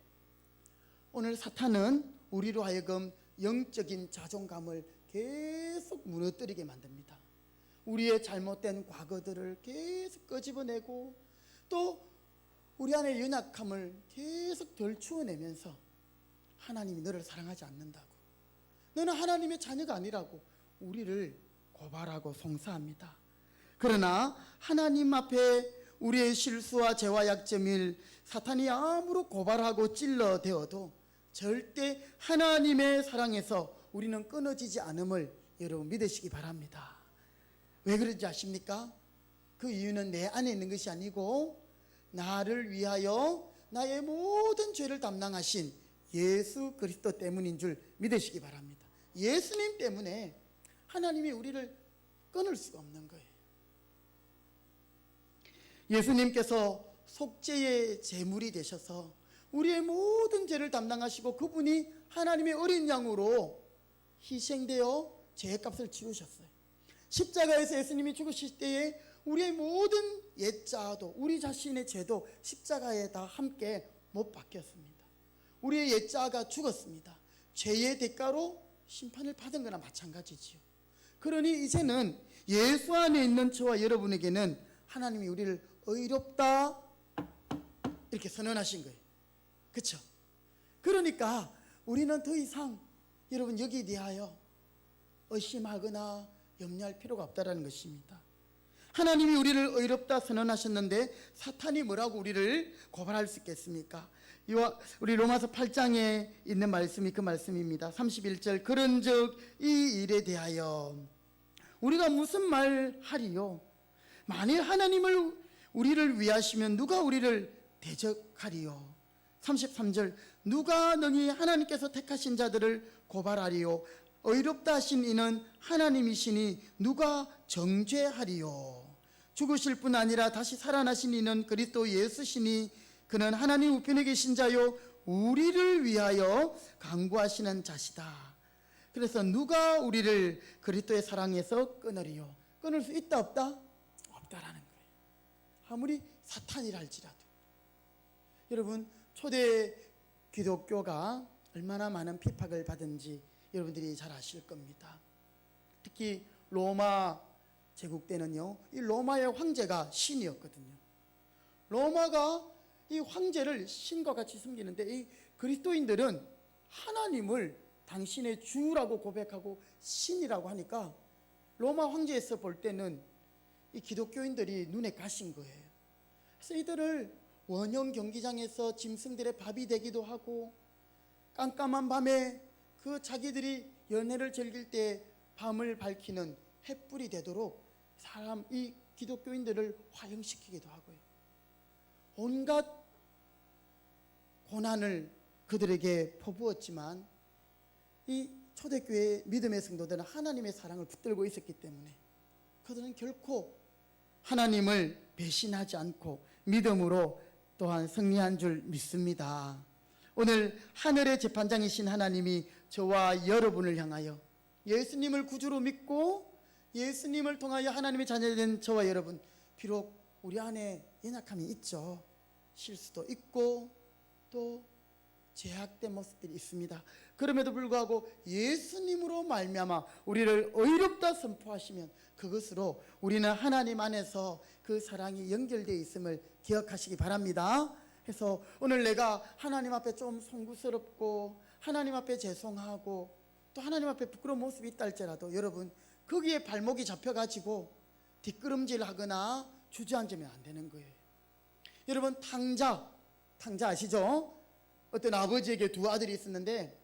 오늘 사탄은 우리로 하여금 영적인 자존감을 계속 무너뜨리게 만듭니다. 우리의 잘못된 과거들을 계속 끄집어내고 또 우리 안의 연약함을 계속 덜추어내면서 하나님이 너를 사랑하지 않는다고, 너는 하나님의 자녀가 아니라고 우리를 고발하고 송사합니다. 그러나 하나님 앞에 우리의 실수와 죄와 약점을 사탄이 아무로 고발하고 찔러대어도 절대 하나님의 사랑에서 우리는 끊어지지 않음을 여러분 믿으시기 바랍니다. 왜 그런지 아십니까? 그 이유는 내 안에 있는 것이 아니고 나를 위하여 나의 모든 죄를 담당하신 예수 그리스도 때문인 줄 믿으시기 바랍니다. 예수님 때문에 하나님이 우리를 끊을 수가 없는 거예요. 예수님께서 속죄의 제물이 되셔서 우리의 모든 죄를 담당하시고 그분이 하나님의 어린 양으로 희생되어 죄값을 치우셨어요. 십자가에서 예수님이 죽으실 때에 우리의 모든 옛자도 우리 자신의 죄도 십자가에 다 함께 못 박혔습니다. 우리의 옛자가 죽었습니다. 죄의 대가로 심판을 받은 거나 마찬가지지요. 그러니 이제는 예수 안에 있는 저와 여러분에게는 하나님이 우리를 의롭다 이렇게 선언하신 거예요. 그렇죠? 그러니까 우리는 더 이상 여러분 여기에 대하여 의심하거나 염려할 필요가 없다는 것입니다. 하나님이 우리를 의롭다 선언하셨는데 사탄이 뭐라고 우리를 고발할 수 있겠습니까? 우리 로마서 8장에 있는 말씀이 그 말씀입니다. 31절, 그런즉 이 일에 대하여 우리가 무슨 말 하리요? 만일 하나님을 우리를 위하시면 누가 우리를 대적하리요? 33절, 누가 능히 하나님께서 택하신 자들을 고발하리요? 의롭다 하신 이는 하나님이시니 누가 정죄하리요? 죽으실 뿐 아니라 다시 살아나신 이는 그리스도 예수시니 그는 하나님 우편에 계신 자요 우리를 위하여 간구하시는 자시다. 그래서 누가 우리를 그리스도의 사랑에서 끊으리요? 끊을 수 있다 없다? 없다라는 거예요. 아무리 사탄이라 할지라도. 여러분, 초대 기독교가 얼마나 많은 핍박을 받은지 여러분들이 잘 아실 겁니다. 특히 로마 제국 때는요, 이 로마의 황제가 신이었거든요. 로마가 이 황제를 신과 같이 섬기는데 이 그리스도인들은 하나님을 당신의 주라고 고백하고 신이라고 하니까 로마 황제에서 볼 때는 이 기독교인들이 눈에 가신 거예요. 그래서 이들을 원형 경기장에서 짐승들의 밥이 되기도 하고 깜깜한 밤에 그 자기들이 연회를 즐길 때 밤을 밝히는 횃불이 되도록 이 기독교인들을 화형시키기도 하고요. 온갖 고난을 그들에게 퍼부었지만 이 초대교회 믿음의 성도들은 하나님의 사랑을 붙들고 있었기 때문에 그들은 결코 하나님을 배신하지 않고 믿음으로 또한 승리한 줄 믿습니다. 오늘 하늘의 재판장이신 하나님이 저와 여러분을 향하여 예수님을 구주로 믿고 예수님을 통하여 하나님의 자녀된 저와 여러분, 비록 우리 안에 연약함이 있죠. 실수도 있고 또 제약된 모습들이 있습니다. 그럼에도 불구하고 예수님으로 말미암아 우리를 의롭다 선포하시면 그것으로 우리는 하나님 안에서 그 사랑이 연결되어 있음을 기억하시기 바랍니다. 그래서 오늘 내가 하나님 앞에 좀 송구스럽고 하나님 앞에 죄송하고 또 하나님 앞에 부끄러운 모습이 있다 할지라도 여러분 거기에 발목이 잡혀가지고 뒷걸음질하거나 주저앉으면 안 되는 거예요. 여러분 탕자 아시죠? 어떤 아버지에게 두 아들이 있었는데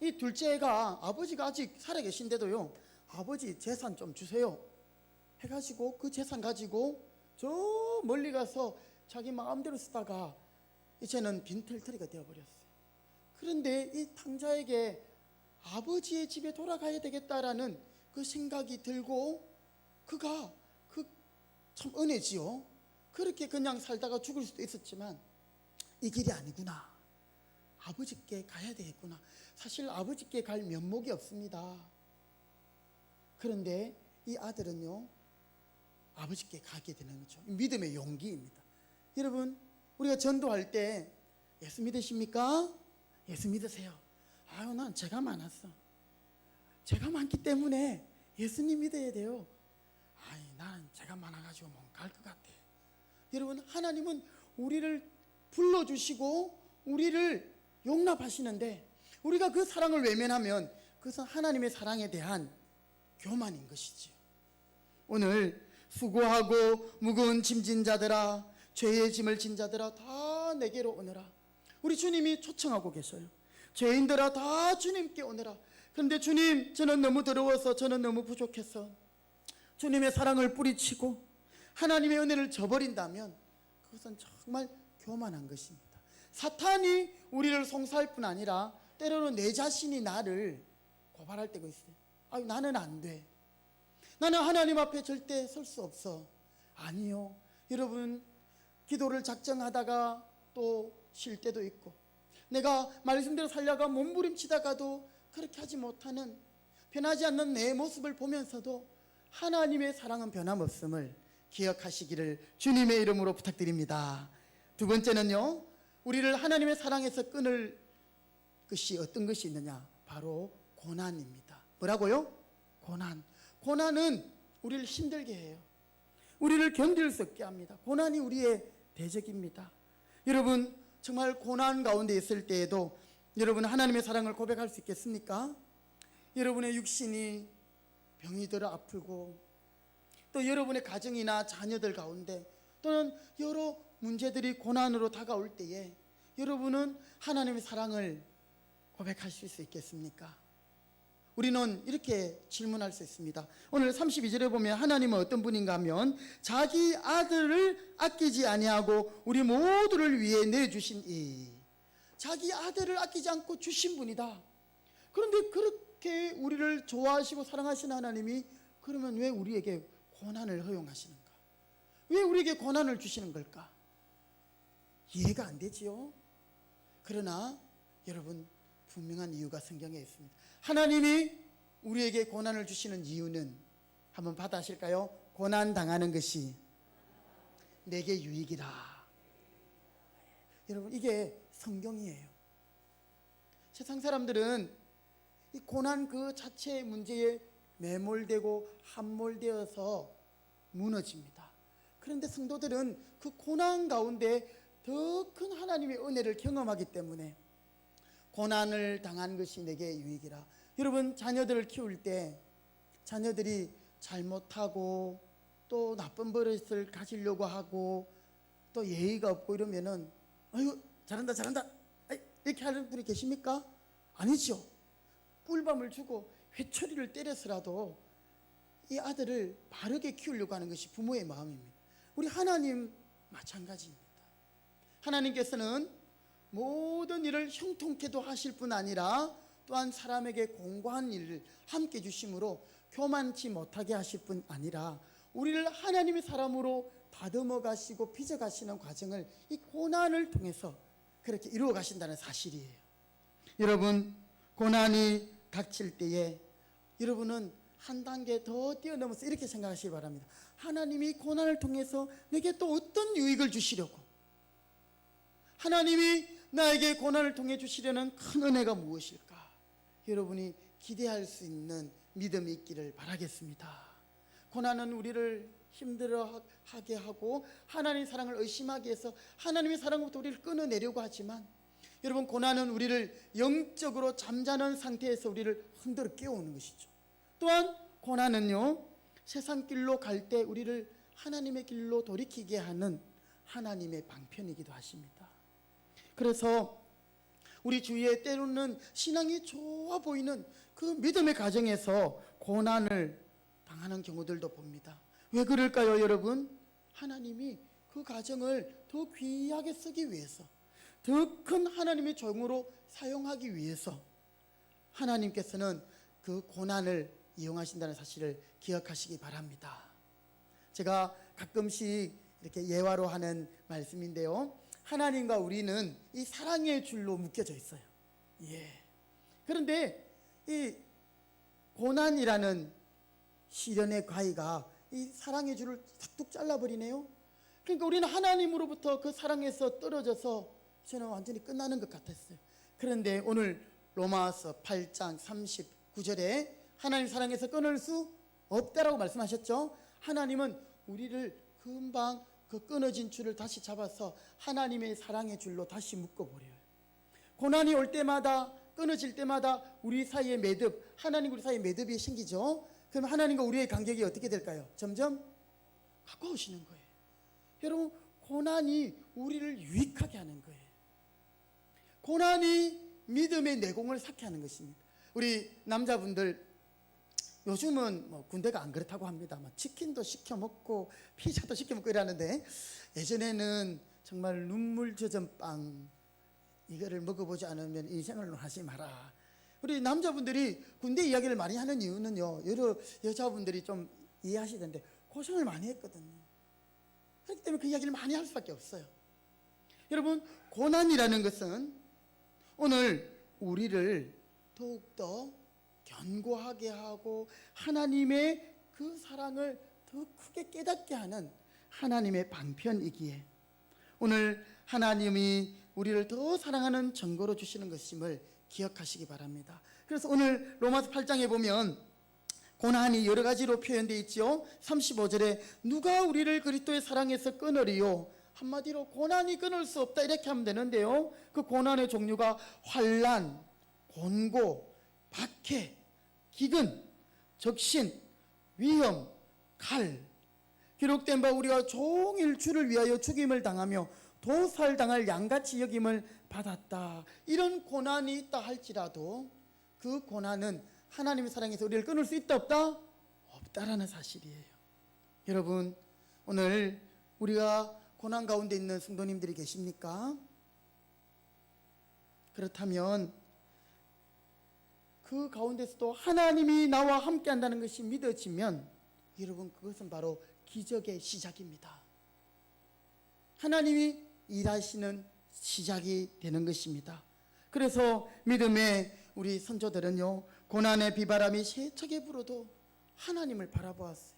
이 둘째가 아버지가 아직 살아계신데도요, 아버지 재산 좀 주세요 해가지고 그 재산 가지고 저 멀리 가서 자기 마음대로 쓰다가 이제는 빈털터리가 되어버렸어요. 그런데 이 탕자에게 아버지의 집에 돌아가야 되겠다라는 그 생각이 들고 그가 참 은혜지요. 그렇게 그냥 살다가 죽을 수도 있었지만 이 길이 아니구나, 아버지께 가야 되겠구나. 사실 아버지께 갈 면목이 없습니다. 그런데 이 아들은요 아버지께 가게 되는 거죠. 믿음의 용기입니다. 여러분 우리가 전도할 때 예수 믿으십니까? 예수 믿으세요. 아유 난 죄가 많았어. 죄가 많기 때문에 예수님 믿어야 돼요. 아이 나는 죄가 많아가지고 못 갈 것 같아. 여러분 하나님은 우리를 불러주시고 우리를 용납하시는데 우리가 그 사랑을 외면하면 그것은 하나님의 사랑에 대한 교만인 것이지요. 오늘 수고하고 무거운 짐진 자들아, 죄의 짐을 진 자들아 다 내게로 오너라. 우리 주님이 초청하고 계셔요. 죄인들아 다 주님께 오너라. 그런데 주님 저는 너무 더러워서, 저는 너무 부족해서 주님의 사랑을 뿌리치고 하나님의 은혜를 저버린다면 그것은 정말 교만한 것입니다. 사탄이 우리를 송사할 뿐 아니라 때로는 내 자신이 나를 고발할 때가 있어요. 아유 나는 안 돼. 나는 하나님 앞에 절대 설 수 없어. 아니요. 여러분 기도를 작정하다가 또 쉴 때도 있고 내가 말씀대로 살려가 몸부림치다가도 그렇게 하지 못하는, 변하지 않는 내 모습을 보면서도 하나님의 사랑은 변함없음을 기억하시기를 주님의 이름으로 부탁드립니다. 두 번째는요, 우리를 하나님의 사랑에서 끊을 것이 어떤 것이 있느냐, 바로 고난입니다. 뭐라고요? 고난. 고난은 우리를 힘들게 해요. 우리를 견딜 수 없게 합니다. 고난이 우리의 대적입니다. 여러분 정말 고난 가운데 있을 때에도 여러분 하나님의 사랑을 고백할 수 있겠습니까? 여러분의 육신이 병이 들어 아프고 또 여러분의 가정이나 자녀들 가운데 또는 여러 문제들이 고난으로 다가올 때에 여러분은 하나님의 사랑을 고백하실 수 있겠습니까? 우리는 이렇게 질문할 수 있습니다. 오늘 32절에 보면 하나님은 어떤 분인가 하면 자기 아들을 아끼지 아니하고 우리 모두를 위해 내주신 이, 자기 아들을 아끼지 않고 주신 분이다. 그런데 그렇게 우리를 좋아하시고 사랑하시는 하나님이 그러면 왜 우리에게 고난을 허용하시는가? 왜 우리에게 고난을 주시는 걸까? 이해가 안 되지요. 그러나 여러분 분명한 이유가 성경에 있습니다. 하나님이 우리에게 고난을 주시는 이유는 한번 받아하실까요? 고난 당하는 것이 내게 유익이라. 여러분 이게 성경이에요. 세상 사람들은 이 고난 그 자체의 문제에 매몰되고 함몰되어서 무너집니다. 그런데 성도들은 그 고난 가운데 더 큰 하나님의 은혜를 경험하기 때문에 고난을 당한 것이 내게 유익이라. 여러분 자녀들을 키울 때 자녀들이 잘못하고 또 나쁜 버릇을 가지려고 하고 또 예의가 없고 이러면은 아유 잘한다 이렇게 하는 분이 계십니까? 아니죠. 꿀밤을 주고 회초리를 때려서라도 이 아들을 바르게 키우려고 하는 것이 부모의 마음입니다. 우리 하나님 마찬가지입니다. 하나님께서는 모든 일을 형통케도 하실 뿐 아니라 또한 사람에게 공고한 일을 함께 주심으로 교만치 못하게 하실 뿐 아니라 우리를 하나님의 사람으로 다듬어 가시고 빚어 가시는 과정을 이 고난을 통해서 그렇게 이루어 가신다는 사실이에요. 여러분 고난이 닥칠 때에 여러분은 한 단계 더 뛰어넘어서 이렇게 생각하시기 바랍니다. 하나님이 고난을 통해서 내게 또 어떤 유익을 주시려고, 하나님이 나에게 고난을 통해 주시려는 큰 은혜가 무엇일까, 여러분이 기대할 수 있는 믿음이 있기를 바라겠습니다. 고난은 우리를 힘들어하게 하고 하나님의 사랑을 의심하게 해서 하나님의 사랑부터 우리를 끊어내려고 하지만, 여러분, 고난은 우리를 영적으로 잠자는 상태에서 우리를 흔들어 깨우는 것이죠. 또한 고난은요, 세상 길로 갈 때 우리를 하나님의 길로 돌이키게 하는 하나님의 방편이기도 하십니다. 그래서 우리 주위에 때로는 신앙이 좋아 보이는 그 믿음의 가정에서 고난을 당하는 경우들도 봅니다. 왜 그럴까요, 여러분? 하나님이 그 가정을 더 귀하게 쓰기 위해서, 더 큰 하나님의 종으로 사용하기 위해서 하나님께서는 그 고난을 이용하신다는 사실을 기억하시기 바랍니다. 제가 가끔씩 이렇게 예화로 하는 말씀인데요, 하나님과 우리는 이 사랑의 줄로 묶여져 있어요. 그런데 이 고난이라는 시련의 가위가 이 사랑의 줄을 탁툭 잘라버리네요. 그러니까 우리는 하나님으로부터 그 사랑에서 떨어져서 저는 완전히 끝나는 것 같았어요. 그런데 오늘 로마서 8장 39절에 하나님 사랑에서 끊을 수 없다라고 말씀하셨죠. 하나님은 우리를 금방 그 끊어진 줄을 다시 잡아서 하나님의 사랑의 줄로 다시 묶어버려요. 고난이 올 때마다, 끊어질 때마다 우리 사이의 매듭, 하나님 우리 사이의 매듭이 생기죠. 그럼 하나님과 우리의 간격이 어떻게 될까요? 점점 가까우시는 거예요. 여러분, 고난이 우리를 유익하게 하는 거예요. 고난이 믿음의 내공을 쌓게 하는 것입니다. 우리 남자분들, 요즘은 뭐 군대가 안 그렇다고 합니다. 뭐 치킨도 시켜 먹고 피자도 시켜 먹고 이러는데, 예전에는 정말 눈물 젖은 빵, 이거를 먹어보지 않으면 인생을 하지 마라. 우리 남자분들이 군대 이야기를 많이 하는 이유는요, 여러 여자분들이 좀 이해하시던데 고생을 많이 했거든요. 그렇기 때문에 그 이야기를 많이 할 수밖에 없어요. 여러분, 고난이라는 것은 오늘 우리를 더욱더 견고하게 하고 하나님의 그 사랑을 더 크게 깨닫게 하는 하나님의 방편이기에 오늘 하나님이 우리를 더 사랑하는 증거로 주시는 것임을 기억하시기 바랍니다. 그래서 오늘 로마서 8장에 보면 고난이 여러 가지로 표현되어 있죠. 35절에 누가 우리를 그리스도의 사랑에서 끊으리요? 한마디로 고난이 끊을 수 없다, 이렇게 하면 되는데요, 그 고난의 종류가 환난, 곤고, 박해, 기근, 적신, 위험, 칼, 기록된 바 우리가 종일 주를 위하여 죽임을 당하며 도살당할 양같이 여김을 받았다. 이런 고난이 있다 할지라도 그 고난은 하나님의 사랑에서 우리를 끊을 수 있다 없다? 없다라는 사실이에요. 여러분, 오늘 우리가 고난 가운데 있는 성도님들이 계십니까? 그렇다면 그 가운데서도 하나님이 나와 함께 한다는 것이 믿어지면 여러분, 그것은 바로 기적의 시작입니다. 하나님이 일하시는 시작이 되는 것입니다. 그래서 믿음의 우리 선조들은요, 고난의 비바람이 세차게 불어도 하나님을 바라보았어요.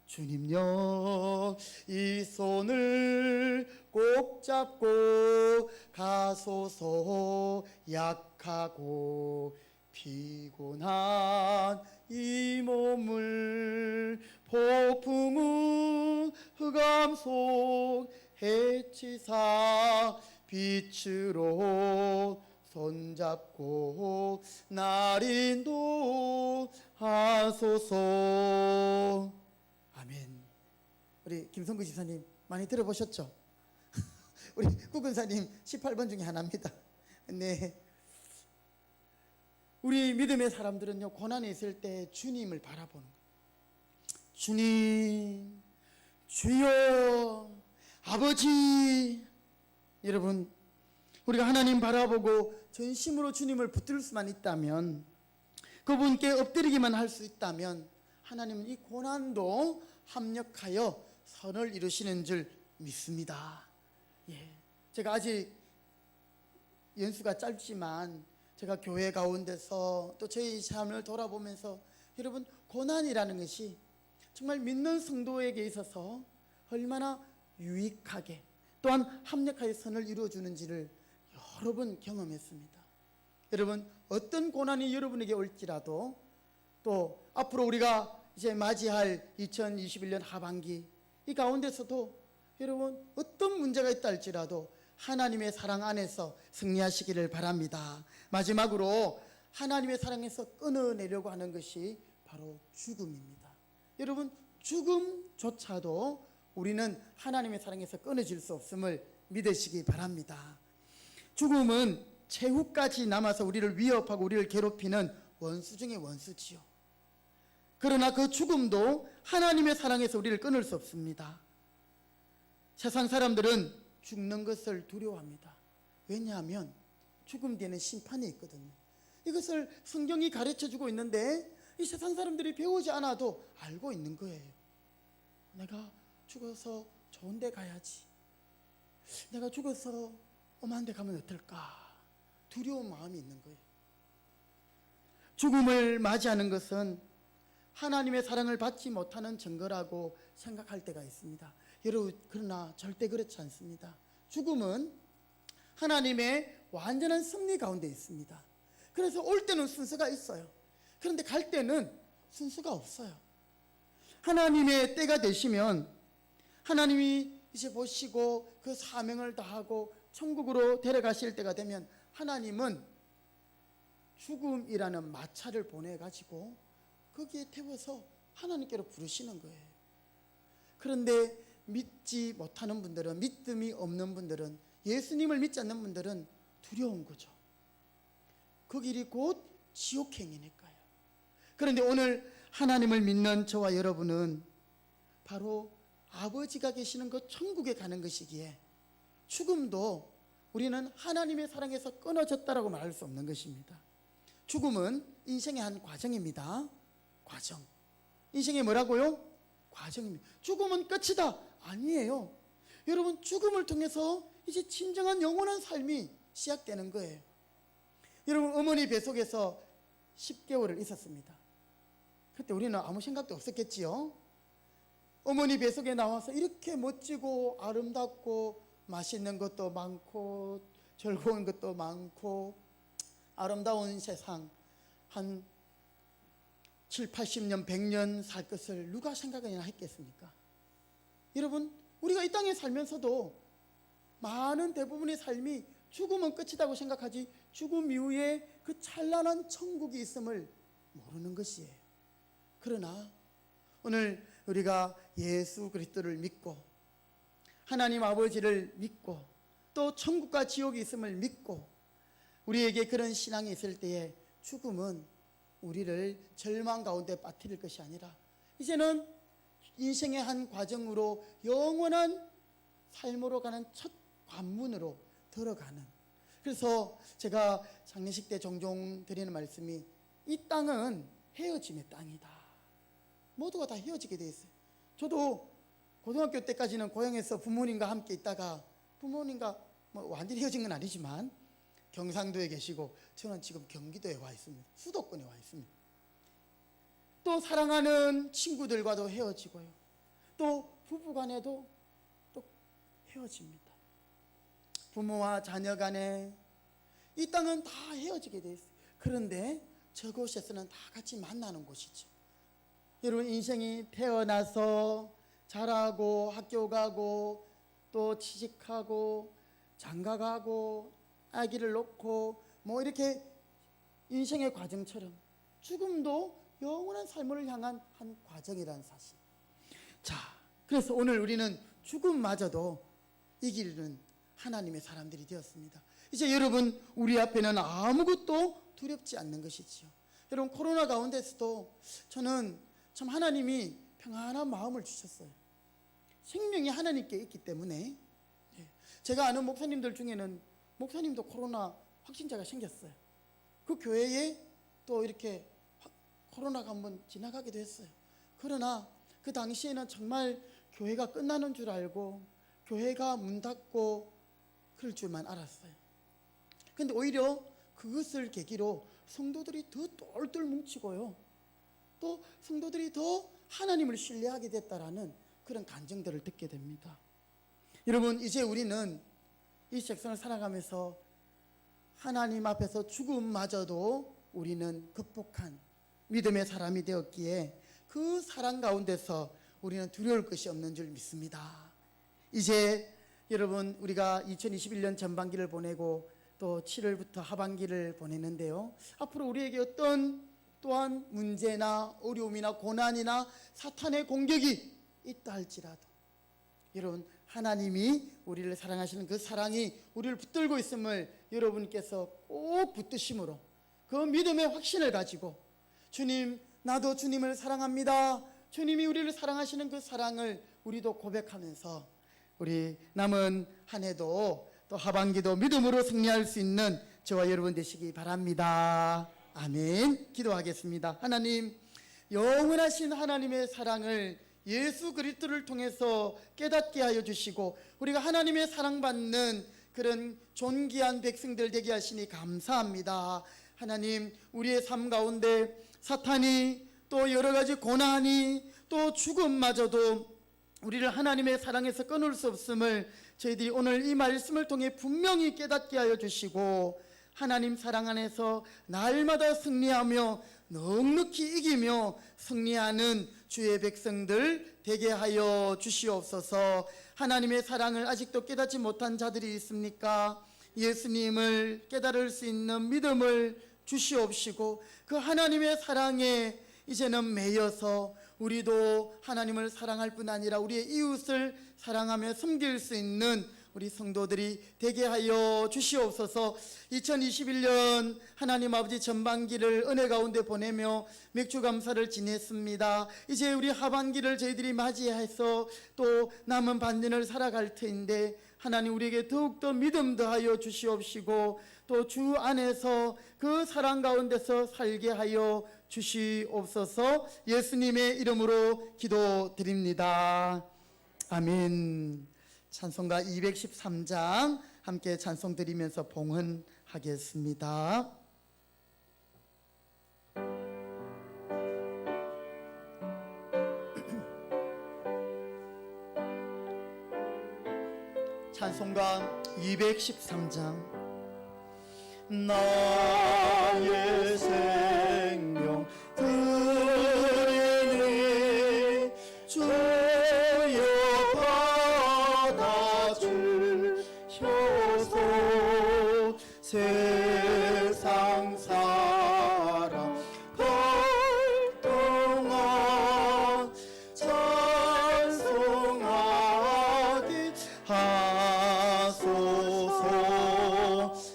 주님여, 이 손을 꼭 잡고 가소서. 약하고 피곤한 이 몸을 폭풍우 흑암 속 해치사 빛으로 손잡고 날 인도하소서. 아멘. 우리 김성구 집사님 많이 들어보셨죠? 우리 구근사님 18번 중에 하나입니다. 네. 우리 믿음의 사람들은요, 고난이 있을 때 주님을 바라보는 거예요. 주님, 주여, 아버지. 여러분, 우리가 하나님 바라보고 전심으로 주님을 붙들 수만 있다면, 그분께 엎드리기만 할 수 있다면 하나님은 이 고난도 합력하여 선을 이루시는 줄 믿습니다. 제가 아직 연수가 짧지만 제가 교회 가운데서 또 저희 삶을 돌아보면서 여러분, 고난이라는 것이 정말 믿는 성도에게 있어서 얼마나 유익하게 또한 합력하여 선을 이루어주는지를 여러 번 경험했습니다. 여러분, 어떤 고난이 여러분에게 올지라도 또 앞으로 우리가 이제 맞이할 2021년 하반기 이 가운데서도 여러분 어떤 문제가 있다 할지라도 하나님의 사랑 안에서 승리하시기를 바랍니다. 마지막으로 하나님의 사랑에서 끊어내려고 하는 것이 바로 죽음입니다. 여러분, 죽음조차도 우리는 하나님의 사랑에서 끊어질 수 없음을 믿으시기 바랍니다. 죽음은 최후까지 남아서 우리를 위협하고 우리를 괴롭히는 원수 중의 원수지요. 그러나 그 죽음도 하나님의 사랑에서 우리를 끊을 수 없습니다. 세상 사람들은 죽는 것을 두려워합니다. 왜냐하면 죽음 뒤에는 심판이 있거든요. 이것을 성경이 가르쳐주고 있는데 이 세상 사람들이 배우지 않아도 알고 있는 거예요. 내가 죽어서 좋은 데 가야지. 내가 죽어서 엄한 데 가면 어떨까? 두려운 마음이 있는 거예요. 죽음을 맞이하는 것은 하나님의 사랑을 받지 못하는 증거라고 생각할 때가 있습니다. 여러분, 그러나 절대 그렇지 않습니다. 죽음은 하나님의 완전한 승리 가운데 있습니다. 그래서 올 때는 순서가 있어요. 그런데 갈 때는 순서가 없어요. 하나님의 때가 되시면 하나님이 이제 보시고 그 사명을 다하고 천국으로 데려가실 때가 되면 하나님은 죽음이라는 마차를 보내가지고 거기에 태워서 하나님께로 부르시는 거예요. 그런데 믿지 못하는 분들은, 믿음이 없는 분들은, 예수님을 믿지 않는 분들은 두려운 거죠. 그 길이 곧 지옥행이니까요. 그런데 오늘 하나님을 믿는 저와 여러분은 바로 아버지가 계시는 그 천국에 가는 것이기에 죽음도 우리는 하나님의 사랑에서 끊어졌다라고 말할 수 없는 것입니다. 죽음은 인생의 한 과정입니다. 과정. 인생의 뭐라고요? 과정입니다. 죽음은 끝이다. 아니에요. 여러분, 죽음을 통해서 이제 진정한 영원한 삶이 시작되는 거예요. 여러분, 어머니 뱃속에서 10개월을 있었습니다. 그때 우리는 아무 생각도 없었겠지요. 어머니 뱃속에 나와서 이렇게 멋지고 아름답고 맛있는 것도 많고 즐거운 것도 많고 아름다운 세상 한 7, 80년, 100년 살 것을 누가 생각이나 했겠습니까? 여러분, 우리가 이 땅에 살면서도 많은 대부분의 삶이 죽음은 끝이라고 생각하지 죽음 이후에 그 찬란한 천국이 있음을 모르는 것이에요. 그러나 오늘 우리가 예수 그리스도를 믿고 하나님 아버지를 믿고 또 천국과 지옥이 있음을 믿고 우리에게 그런 신앙이 있을 때에 죽음은 우리를 절망 가운데 빠뜨릴 것이 아니라 이제는 인생의 한 과정으로 영원한 삶으로 가는 첫 관문으로 들어가는, 그래서 제가 장례식 때 종종 드리는 말씀이 이 땅은 헤어짐의 땅이다. 모두가 다 헤어지게 돼 있어요. 저도 고등학교 때까지는 고향에서 부모님과 함께 있다가 부모님과 뭐 완전히 헤어진 건 아니지만 경상도에 계시고 저는 지금 경기도에 와 있습니다. 수도권에 와 있습니다. 또 사랑하는 친구들과도 헤어지고요. 또 부부간에도 또 헤어집니다. 부모와 자녀 간에 이 땅은 다 헤어지게 돼 있어요. 그런데 저곳에서는 다 같이 만나는 곳이죠. 여러분, 인생이 태어나서 자라고 학교 가고 또 취직하고 장가 가고 아기를 놓고 뭐 이렇게 인생의 과정처럼 죽음도 영원한 삶을 향한 한 과정이라는 사실. 자, 그래서 오늘 우리는 죽음마저도 이기는 하나님의 사람들이 되었습니다. 이제 여러분, 우리 앞에는 아무것도 두렵지 않는 것이지요. 여러분, 코로나 가운데서도 저는 참 하나님이 평안한 마음을 주셨어요. 생명이 하나님께 있기 때문에. 제가 아는 목사님들 중에는 목사님도 코로나 확진자가 생겼어요. 그 교회에 또 이렇게 코로나가 한번 지나가기도 했어요. 그러나 그 당시에는 정말 교회가 끝나는 줄 알고 교회가 문 닫고 그럴 줄만 알았어요. 근데 오히려 그것을 계기로 성도들이 더 똘똘 뭉치고요. 또 성도들이 더 하나님을 신뢰하게 됐다라는 그런 간증들을 듣게 됩니다. 여러분, 이제 우리는 이 세상을 살아가면서 하나님 앞에서 죽음마저도 우리는 극복한 믿음의 사람이 되었기에 그 사랑 가운데서 우리는 두려울 것이 없는 줄 믿습니다. 이제 여러분, 우리가 2021년 전반기를 보내고 또 7월부터 하반기를 보내는데요, 앞으로 우리에게 어떤 또한 문제나 어려움이나 고난이나 사탄의 공격이 있다 할지라도 여러분, 하나님이 우리를 사랑하시는 그 사랑이 우리를 붙들고 있음을 여러분께서 꼭 붙드심으로 그 믿음의 확신을 가지고, 주님, 나도 주님을 사랑합니다, 주님이 우리를 사랑하시는 그 사랑을 우리도 고백하면서 우리 남은 한 해도 또 하반기도 믿음으로 승리할 수 있는 저와 여러분 되시기 바랍니다. 아멘. 기도하겠습니다. 하나님, 영원하신 하나님의 사랑을 예수 그리스도를 통해서 깨닫게 하여 주시고 우리가 하나님의 사랑받는 그런 존귀한 백성들 되게 하시니 감사합니다. 하나님, 우리의 삶 가운데 사탄이 또 여러 가지 고난이 또 죽음마저도 우리를 하나님의 사랑에서 끊을 수 없음을 저희들이 오늘 이 말씀을 통해 분명히 깨닫게 하여 주시고, 하나님 사랑 안에서 날마다 승리하며 넉넉히 이기며 승리하는 주의 백성들 되게 하여 주시옵소서. 하나님의 사랑을 아직도 깨닫지 못한 자들이 있습니까? 예수님을 깨달을 수 있는 믿음을 주시옵시고 그 하나님의 사랑에 이제는 매여서 우리도 하나님을 사랑할 뿐 아니라 우리의 이웃을 사랑하며 섬길 수 있는 우리 성도들이 되게 하여 주시옵소서. 2021년 하나님 아버지 전반기를 은혜 가운데 보내며 맥주 감사를 지냈습니다. 이제 우리 하반기를 저희들이 맞이해서 또 남은 반년을 살아갈 터인데 하나님, 우리에게 더욱더 믿음 더하여 주시옵시고 또 주 안에서 그 사랑 가운데서 살게 하여 주시옵소서. 예수님의 이름으로 기도드립니다. 아멘. 찬송가 213장 함께 찬송 드리면서 봉헌하겠습니다. 찬송가 213장. 나의 생명 드리니 주여 받아주셔서 세상 사랑 동안 찬송하게 하소서.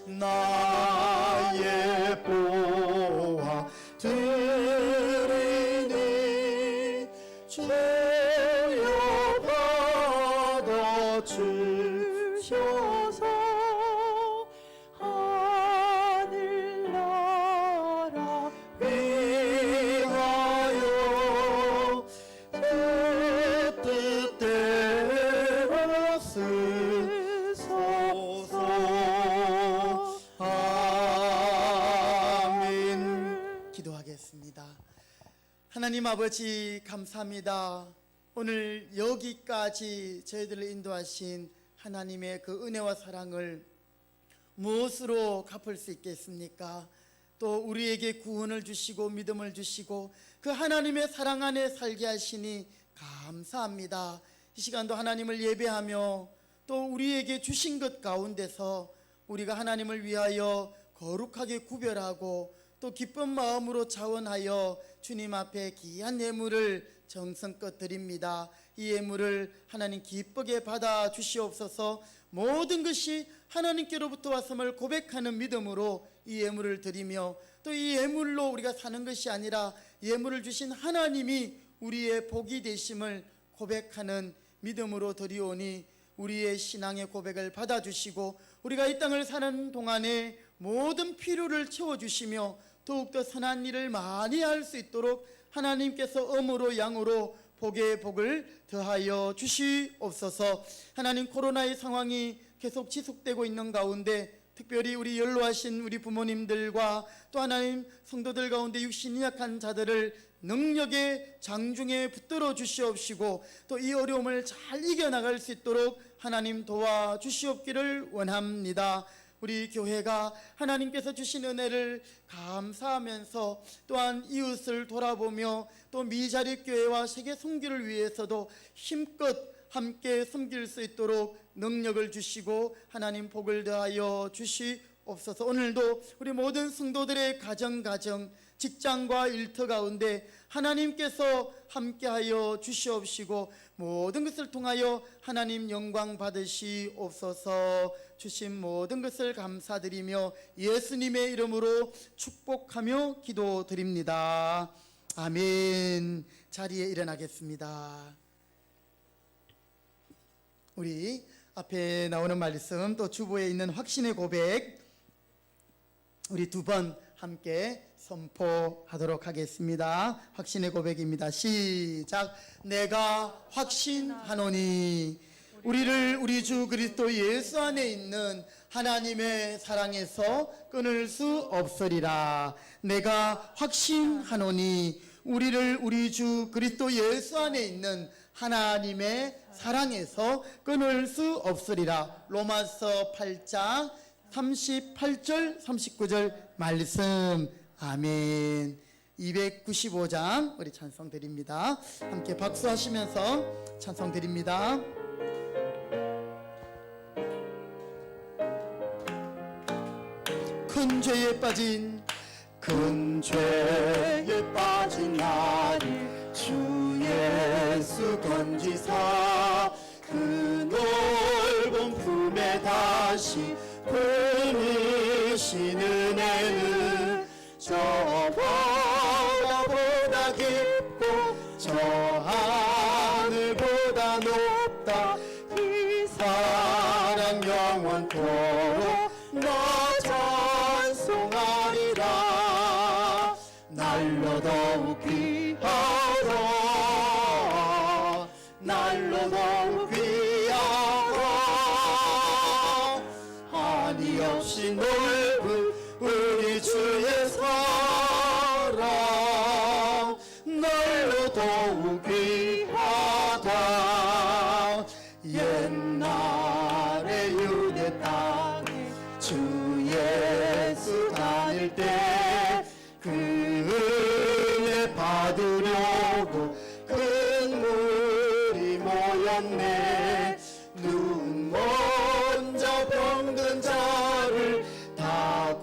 나의 보화 드리니 주여 받아주셔서 하늘나라 위하여 내 뜻대로 쓰소서. 아멘. 기도하겠습니다. 하나님 아버지, 감사합니다. 오늘 여기까지 저희들을 인도하신 하나님의 그 은혜와 사랑을 무엇으로 갚을 수 있겠습니까? 또 우리에게 구원을 주시고 믿음을 주시고 그 하나님의 사랑 안에 살게 하시니 감사합니다. 이 시간도 하나님을 예배하며 또 우리에게 주신 것 가운데서 우리가 하나님을 위하여 거룩하게 구별하고 또 기쁜 마음으로 자원하여 주님 앞에 귀한 예물을 정성껏 드립니다. 이 예물을 하나님 기쁘게 받아 주시옵소서. 모든 것이 하나님께로부터 왔음을 고백하는 믿음으로 이 예물을 드리며 또 이 예물로 우리가 사는 것이 아니라 예물을 주신 하나님이 우리의 복이 되심을 고백하는 믿음으로 드리오니 우리의 신앙의 고백을 받아주시고 우리가 이 땅을 사는 동안에 모든 필요를 채워주시며 더욱더 선한 일을 많이 할 수 있도록 하나님께서 음으로 양으로 복의 복을 더하여 주시옵소서. 하나님, 코로나의 상황이 계속 지속되고 있는 가운데 특별히 우리 연로하신 우리 부모님들과 또 하나님 성도들 가운데 육신이 약한 자들을 능력의 장중에 붙들어 주시옵시고 또 이 어려움을 잘 이겨나갈 수 있도록 하나님 도와주시옵기를 원합니다. 우리 교회가 하나님께서 주신 은혜를 감사하면서 또한 이웃을 돌아보며 또 미자립 교회와 세계 선교를 위해서도 힘껏 함께 섬길 수 있도록 능력을 주시고 하나님 복을 더하여 주시옵소서. 오늘도 우리 모든 성도들의 가정 직장과 일터 가운데 하나님께서 함께하여 주시옵시고 모든 것을 통하여 하나님 영광 받으시옵소서. 주신 모든 것을 감사드리며 예수님의 이름으로 축복하며 기도드립니다. 아멘. 자리에 일어나겠습니다. 우리 앞에 나오는 말씀 또 주보에 있는 확신의 고백 우리 두 번 함께 선포하도록 하겠습니다. 확신의 고백입니다. 시작. 내가 확신하노니 우리를 우리 주 그리스도 예수 안에 있는 하나님의 사랑에서 끊을 수 없으리라. 내가 확신하노니 우리를 우리 주 그리스도 예수 안에 있는 하나님의 사랑에서 끊을 수 없으리라. 로마서 8장 38절 39절 말씀. 아멘. 295장 우리 찬송 드립니다. 함께 박수하시면서 찬송 드립니다. 큰 죄에 빠진 나를 주 예수 건지사 그 넓은 품에 다시 품으신 은혜는 저 바다보다 깊고 저 하늘보다 높다. 이 사랑 영원토록 나 찬송하리라. 날로 더욱 귀하다. 날로 더욱 귀하다. 한이 없이 넓은 우리 주의 사랑 날로 더욱 귀하다. 옛날에 유대 땅에 주 예수 다닐 때 그 은혜 받으려고 큰 물이 모였네. 눈 먼저 병든 자를 다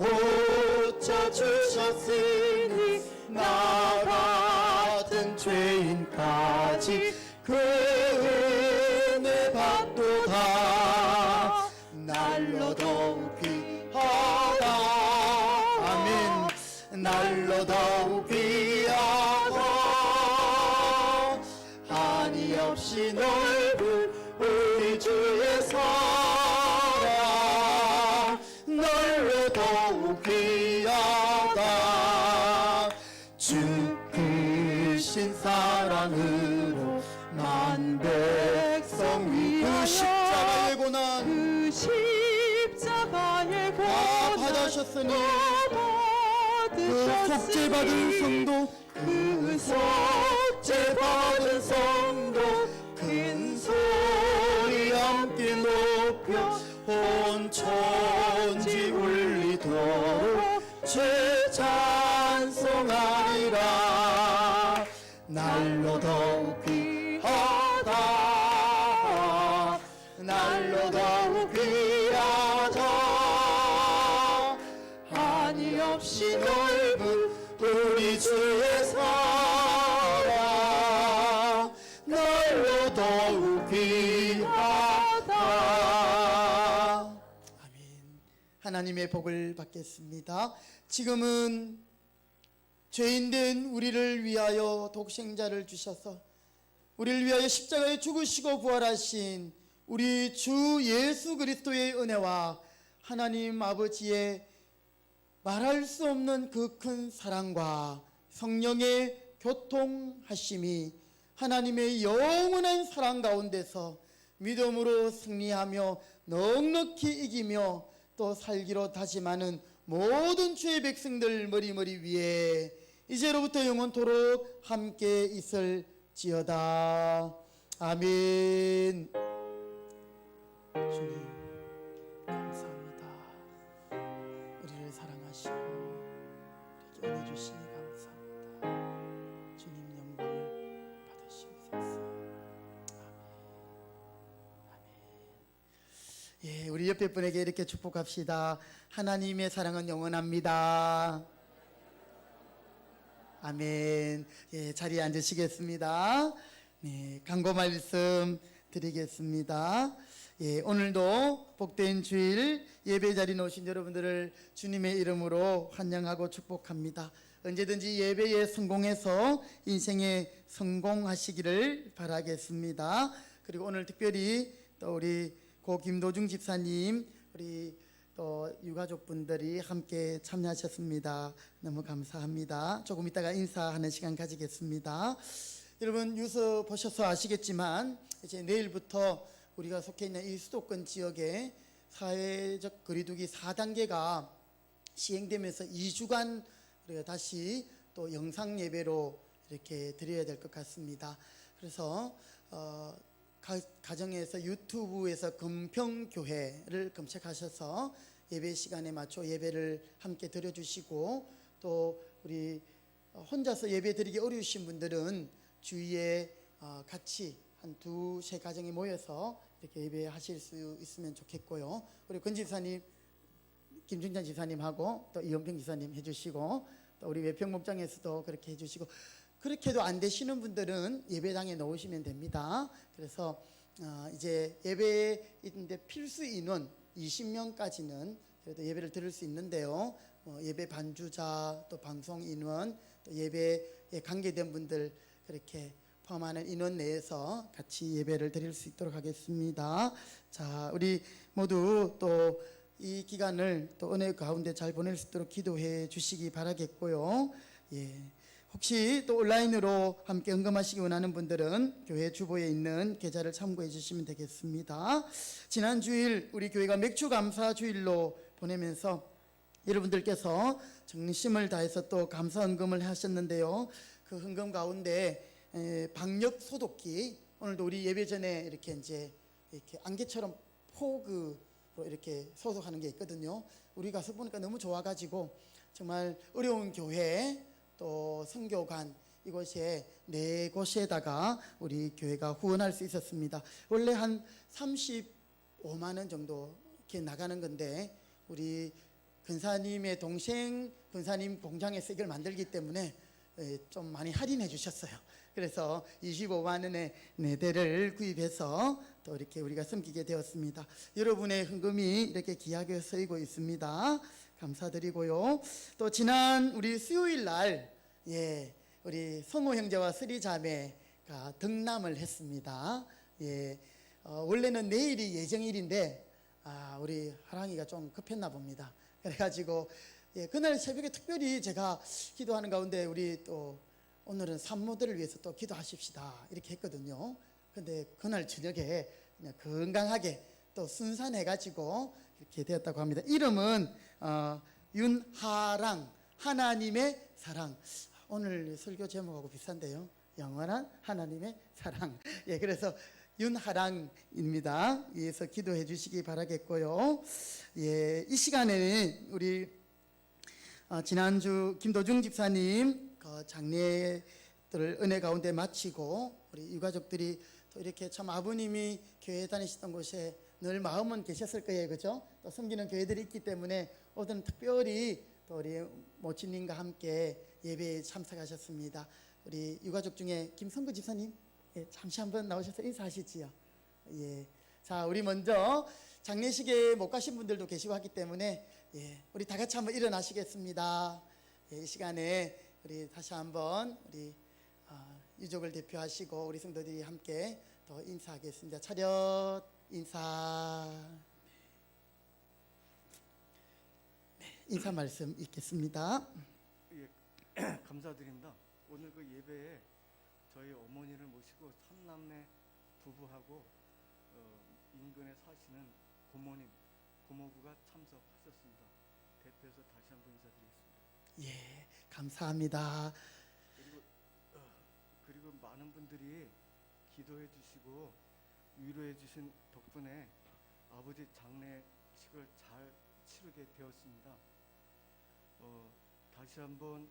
고쳐주셨으니 나 같은 죄인까지 그 은혜 받도다. 날로 더욱 귀하다. 아멘. 날로 더욱 귀하다. 한이 없이 넓은 우리 주의 사랑 날로 더욱 귀하다. 주 크신 사랑으로 만 백성 위하여 그 십자가의 고난 그 십자가의 다 고난 받으셨으니 그 속죄받은 성도 그 속죄받은 성도 큰 소리 함께 높여 온 천지 울리도록 죄 찬송하리라. 날로 더욱 귀하다. 날로 더욱 귀하다. 한이 없이 넓은 우리 주의 사랑 날로 더욱 귀하다. 아멘. 하나님의 복을 받겠습니다. 지금은 죄인된 우리를 위하여 독생자를 주셔서 우리를 위하여 십자가에 죽으시고 부활하신 우리 주 예수 그리스도의 은혜와 하나님 아버지의 말할 수 없는 그 큰 사랑과 성령의 교통하심이 하나님의 영원한 사랑 가운데서 믿음으로 승리하며 넉넉히 이기며 또 살기로 다짐하는 모든 주의 백성들 머리 위에 이제로부터 영원토록 함께 있을지어다. 아멘. 주님 감사합니다. 우리를 사랑하시고 우리에게 은혜 주시니 감사합니다. 주님 영광을 받으시옵소서. 예, 우리 옆에 분에게 이렇게 축복합시다. 하나님의 사랑은 영원합니다. 아멘. 예, 자리에 앉으시겠습니다. 네, 강고 말씀 드리겠습니다. 예, 오늘도 복된 주일 예배 자리에 오신 여러분들을 주님의 이름으로 환영하고 축복합니다. 언제든지 예배에 성공해서 인생에 성공하시기를 바라겠습니다. 그리고 오늘 특별히 또 우리 고 김도중 집사님, 우리 또 유가족분들이 함께 참여하셨습니다. 너무 감사합니다. 조금 이따가 인사하는 시간 가지겠습니다. 여러분 뉴스 보셔서 아시겠지만 이제 내일부터 우리가 속해 있는 이 수도권 지역에 사회적 거리두기 4단계가 시행되면서 2주간 우리가 다시 또 영상 예배로 이렇게 드려야 될 것 같습니다. 그래서 가정에서 유튜브에서 금평교회를 검색하셔서 예배 시간에 맞춰 예배를 함께 드려주시고, 또 우리 혼자서 예배 드리기 어려우신 분들은 주위에 같이 한 두세 가정이 모여서 이렇게 예배하실 수 있으면 좋겠고요. 우리 권 집사님, 김중찬 집사님하고 또 이현평 집사님 해주시고, 또 우리 외평 목장에서도 그렇게 해주시고, 그렇게도 안 되시는 분들은 예배당에 넣으시면 됩니다. 그래서 이제 예배에 있는데 필수 인원 20명까지는 그래도 예배를 드릴 수 있는데요. 예배 반주자, 또 방송 인원, 또 예배에 관계된 분들 그렇게 포함하는 인원 내에서 같이 예배를 드릴 수 있도록 하겠습니다. 자, 우리 모두 또 이 기간을 또 은혜 가운데 잘 보낼 수 있도록 기도해 주시기 바라겠고요. 예. 혹시 또 온라인으로 함께 헌금하시기 원하는 분들은 교회 주보에 있는 계좌를 참고해 주시면 되겠습니다. 지난 주일 우리 교회가 맥주 감사 주일로 보내면서 여러분들께서 정심을 다해서 또 감사 헌금을 하셨는데요. 그 헌금 가운데 방역 소독기, 오늘도 우리 예배 전에 이렇게 이제 이렇게 안개처럼 포그로 이렇게 소독하는 게 있거든요. 우리 가서 보니까 너무 좋아가지고 정말 어려운 교회 또 선교관 이곳에 네 곳에다가 우리 교회가 후원할 수 있었습니다. 원래 한 35만 원 정도 이렇게 나가는 건데 우리 근사님의 동생 근사님 공장에서 이걸 만들기 때문에 좀 많이 할인해 주셨어요. 그래서 25만 원의 네 대를 구입해서 또 이렇게 우리가 섬기게 되었습니다. 여러분의 헌금이 이렇게 귀하게 쓰이고 있습니다. 감사드리고요. 또 지난 우리 수요일 날 우리 성호 형제와 쓰리 자매가 등남을 했습니다. 원래는 내일이 예정일인데 우리 하랑이가 좀 급했나 봅니다. 그래가지고 그날 새벽에 특별히 제가 기도하는 가운데 우리 또 오늘은 산모들을 위해서 또 기도하십시다 이렇게 했거든요. 근데 그날 저녁에 그냥 건강하게 또 순산해가지고 이렇게 되었다고 합니다. 이름은 윤하랑, 하나님의 사랑. 오늘 설교 제목하고 비슷한데요. 영원한 하나님의 사랑. 그래서 윤하랑입니다. 위해서 기도해 주시기 바라겠고요. 이 시간에는 우리 지난주 김도중 집사님 장례들을 은혜 가운데 마치고 우리 유가족들이 또 이렇게 참 아버님이 교회 다니시던 곳에 늘 마음은 계셨을 거예요, 그죠? 또 섬기는 교회들이 있기 때문에 오늘은 특별히 또 우리 모친님과 함께 예배에 참석하셨습니다. 우리 유가족 중에 김성구 집사님 잠시 한번 나오셔서 인사하시지요. 자, 우리 먼저 장례식에 못 가신 분들도 계시고 하기 때문에 우리 다 같이 한번 일어나시겠습니다. 이 시간에 우리 다시 한번 우리 유족을 대표하시고 우리 성도들이 함께 또 인사하겠습니다. 차렷 인사. 인사 말씀 읽겠습니다. 감사드립니다. 오늘 그 예배에 저희 어머니를 모시고 삼남매 부부하고 인근에 사시는 고모님, 고모부가 참석하셨습니다. 대표해서 다시 한번 인사드리겠습니다. 감사합니다. 그리고 많은 분들이 기도해 주시고 위로해 주신 덕분에 아버지 장례식을 잘 치르게 되었습니다. 다시 한번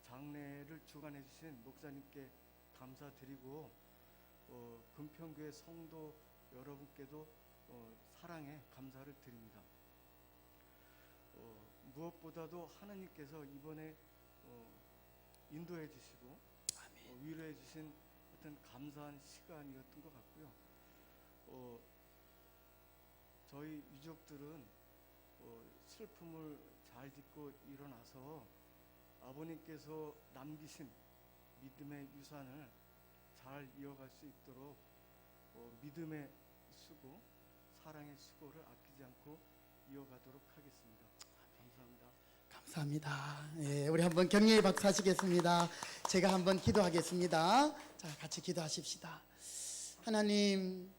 장례를 주관해 주신 목사님께 감사드리고 금평교회 성도 여러분께도 사랑에 감사를 드립니다. 무엇보다도 하나님께서 이번에 인도해 주시고 위로해 주신 어떤 감사한 시간이었던 것 같고요. 저희 유족들은 슬픔을 잘 딛고 일어나서 아버님께서 남기신 믿음의 유산을 잘 이어갈 수 있도록 믿음의 수고, 사랑의 수고를 아끼지 않고 이어가도록 하겠습니다. 감사합니다. 감사합니다. 예, 우리 한번 격려의 박수 하시겠습니다. 제가 한번 기도하겠습니다. 자, 같이 기도하십시다. 하나님,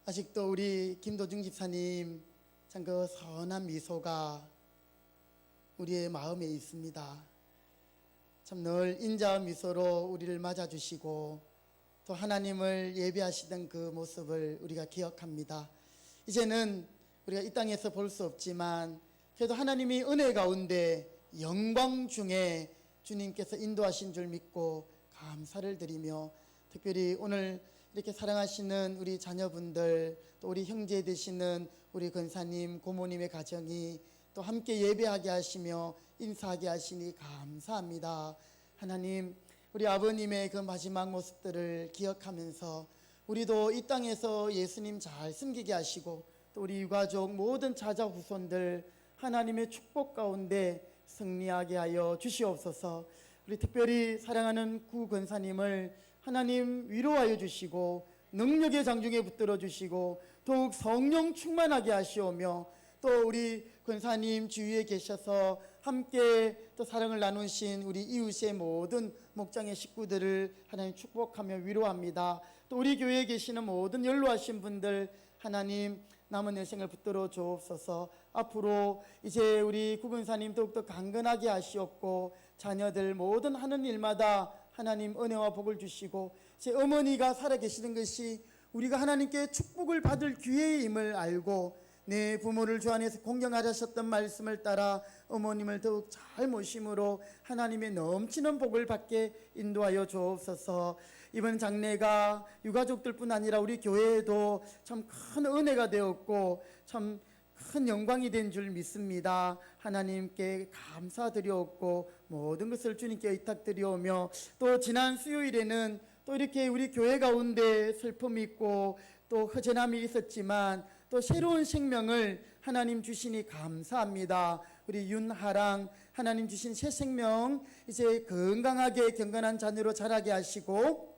아직도 우리 김도중 집사님 참 그 선한 미소가 우리의 마음에 있습니다. 참 늘 인자한 미소로 우리를 맞아주시고 또 하나님을 예배하시던 그 모습을 우리가 기억합니다. 이제는 우리가 이 땅에서 볼 수 없지만 그래도 하나님이 은혜 가운데 영광 중에 주님께서 인도하신 줄 믿고 감사를 드리며, 특별히 오늘 이렇게 사랑하시는 우리 자녀분들, 또 우리 형제 되시는 우리 권사님, 고모님의 가정이 또 함께 예배하게 하시며 인사하게 하시니 감사합니다. 하나님, 우리 아버님의 그 마지막 모습들을 기억하면서 우리도 이 땅에서 예수님 잘 섬기게 하시고 또 우리 유가족 모든 자자 후손들 하나님의 축복 가운데 승리하게 하여 주시옵소서. 우리 특별히 사랑하는 구 권사님을 하나님 위로하여 주시고 능력의 장중에 붙들어 주시고 더욱 성령 충만하게 하시오며, 또 우리 권사님 주위에 계셔서 함께 또 사랑을 나누신 우리 이웃의 모든 목장의 식구들을 하나님 축복하며 위로합니다. 또 우리 교회에 계시는 모든 연로하신 분들 하나님 남은 여생을 붙들어 주옵소서. 앞으로 이제 우리 구근사님 더욱더 강건하게 하시옵고 자녀들 모든 하는 일마다 하나님 은혜와 복을 주시고, 제 어머니가 살아계시는 것이 우리가 하나님께 축복을 받을 기회임을 알고 내 부모를 주 안에서 공경하셨던 말씀을 따라 어머님을 더욱 잘 모심으로 하나님의 넘치는 복을 받게 인도하여 주옵소서. 이번 장례가 유가족들뿐 아니라 우리 교회에도 참 큰 은혜가 되었고 참 큰 영광이 된 줄 믿습니다. 하나님께 감사드리옵고 모든 것을 주님께 의탁드리오며, 또 지난 수요일에는 또 이렇게 우리 교회 가운데 슬픔이 있고 또 허전함이 있었지만 또 새로운 생명을 하나님 주시니 감사합니다. 우리 윤하랑 하나님 주신 새 생명 이제 건강하게 경건한 자녀로 자라게 하시고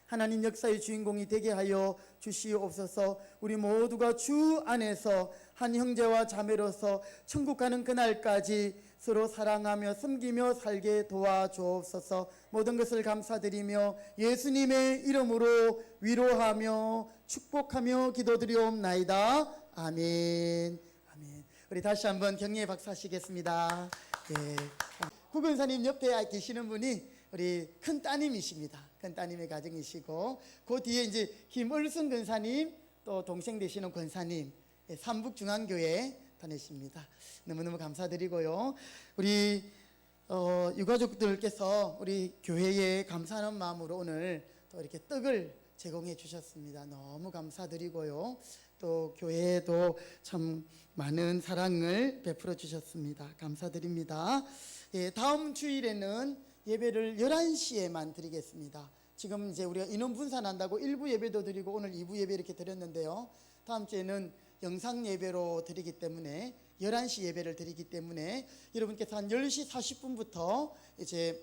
하나님 역사의 주인공이 되게 하여 주시옵소서. 우리 모두가 주 안에서 한 형제와 자매로서 천국 가는 그날까지 서로 사랑하며 섬기며 살게 도와주옵소서. 모든 것을 감사드리며 예수님의 이름으로 위로하며 축복하며 기도드리옵나이다. 아멘. 아멘. 우리 다시 한번 격려의 박수 하시겠습니다. 예. 구근사님 옆에 계시는 분이 우리 큰 따님이십니다. 큰 따님의 가정이시고 그 뒤에 이제 김을순 권사님, 또 동생 되시는 권사님, 삼북중앙교회 다니십니다. 너무너무 감사드리고요. 우리 유가족들께서 우리 교회에 감사하는 마음으로 오늘 또 이렇게 떡을 제공해 주셨습니다. 너무 감사드리고요. 또 교회에도 참 많은 사랑을 베풀어 주셨습니다. 감사드립니다. 예, 다음 주일에는 예배를 11시에만 드리겠습니다. 지금 이제 우리가 인원 분산한다고 1부 예배도 드리고 오늘 2부 예배 이렇게 드렸는데요. 다음 주에는 영상 예배로 드리기 때문에 11시 예배를 드리기 때문에 여러분께서 한 10시 40분부터 이제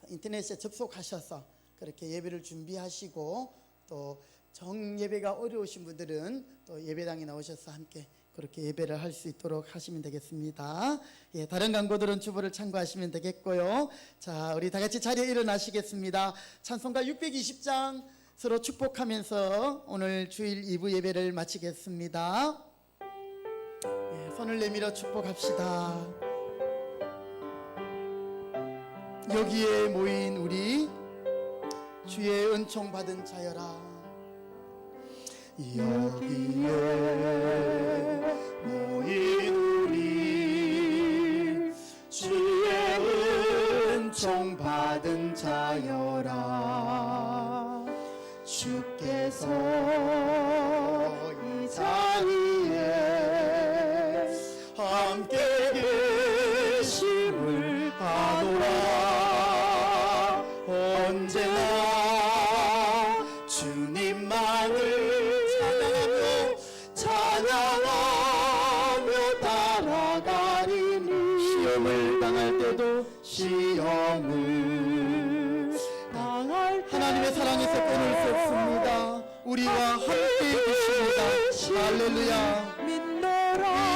인터넷에 접속하셔서 그렇게 예배를 준비하시고, 또 정예배가 어려우신 분들은 또 예배당에 나오셔서 함께 그렇게 예배를 할 수 있도록 하시면 되겠습니다. 예, 다른 광고들은 주보를 참고하시면 되겠고요. 자, 우리 다 같이 자리에 일어나시겠습니다. 찬송가 620장 서로 축복하면서 오늘 주일 2부 예배를 마치겠습니다. 예, 손을 내밀어 축복합시다. 여기에 모인 우리 주의 은총 받은 자여라. 여기에 모인 우리 주의 은총 받은 자여라. 주께서 이 자리에 함께 계심을 아노라. 언제나 주님만을 찬양하며 따라가리니. 시험을 당할 때도 시험을 당할 때 하나님의 사랑에서 끊을 수 없습니다. 우리와 함께 계십니다. 할렐루야. 믿노라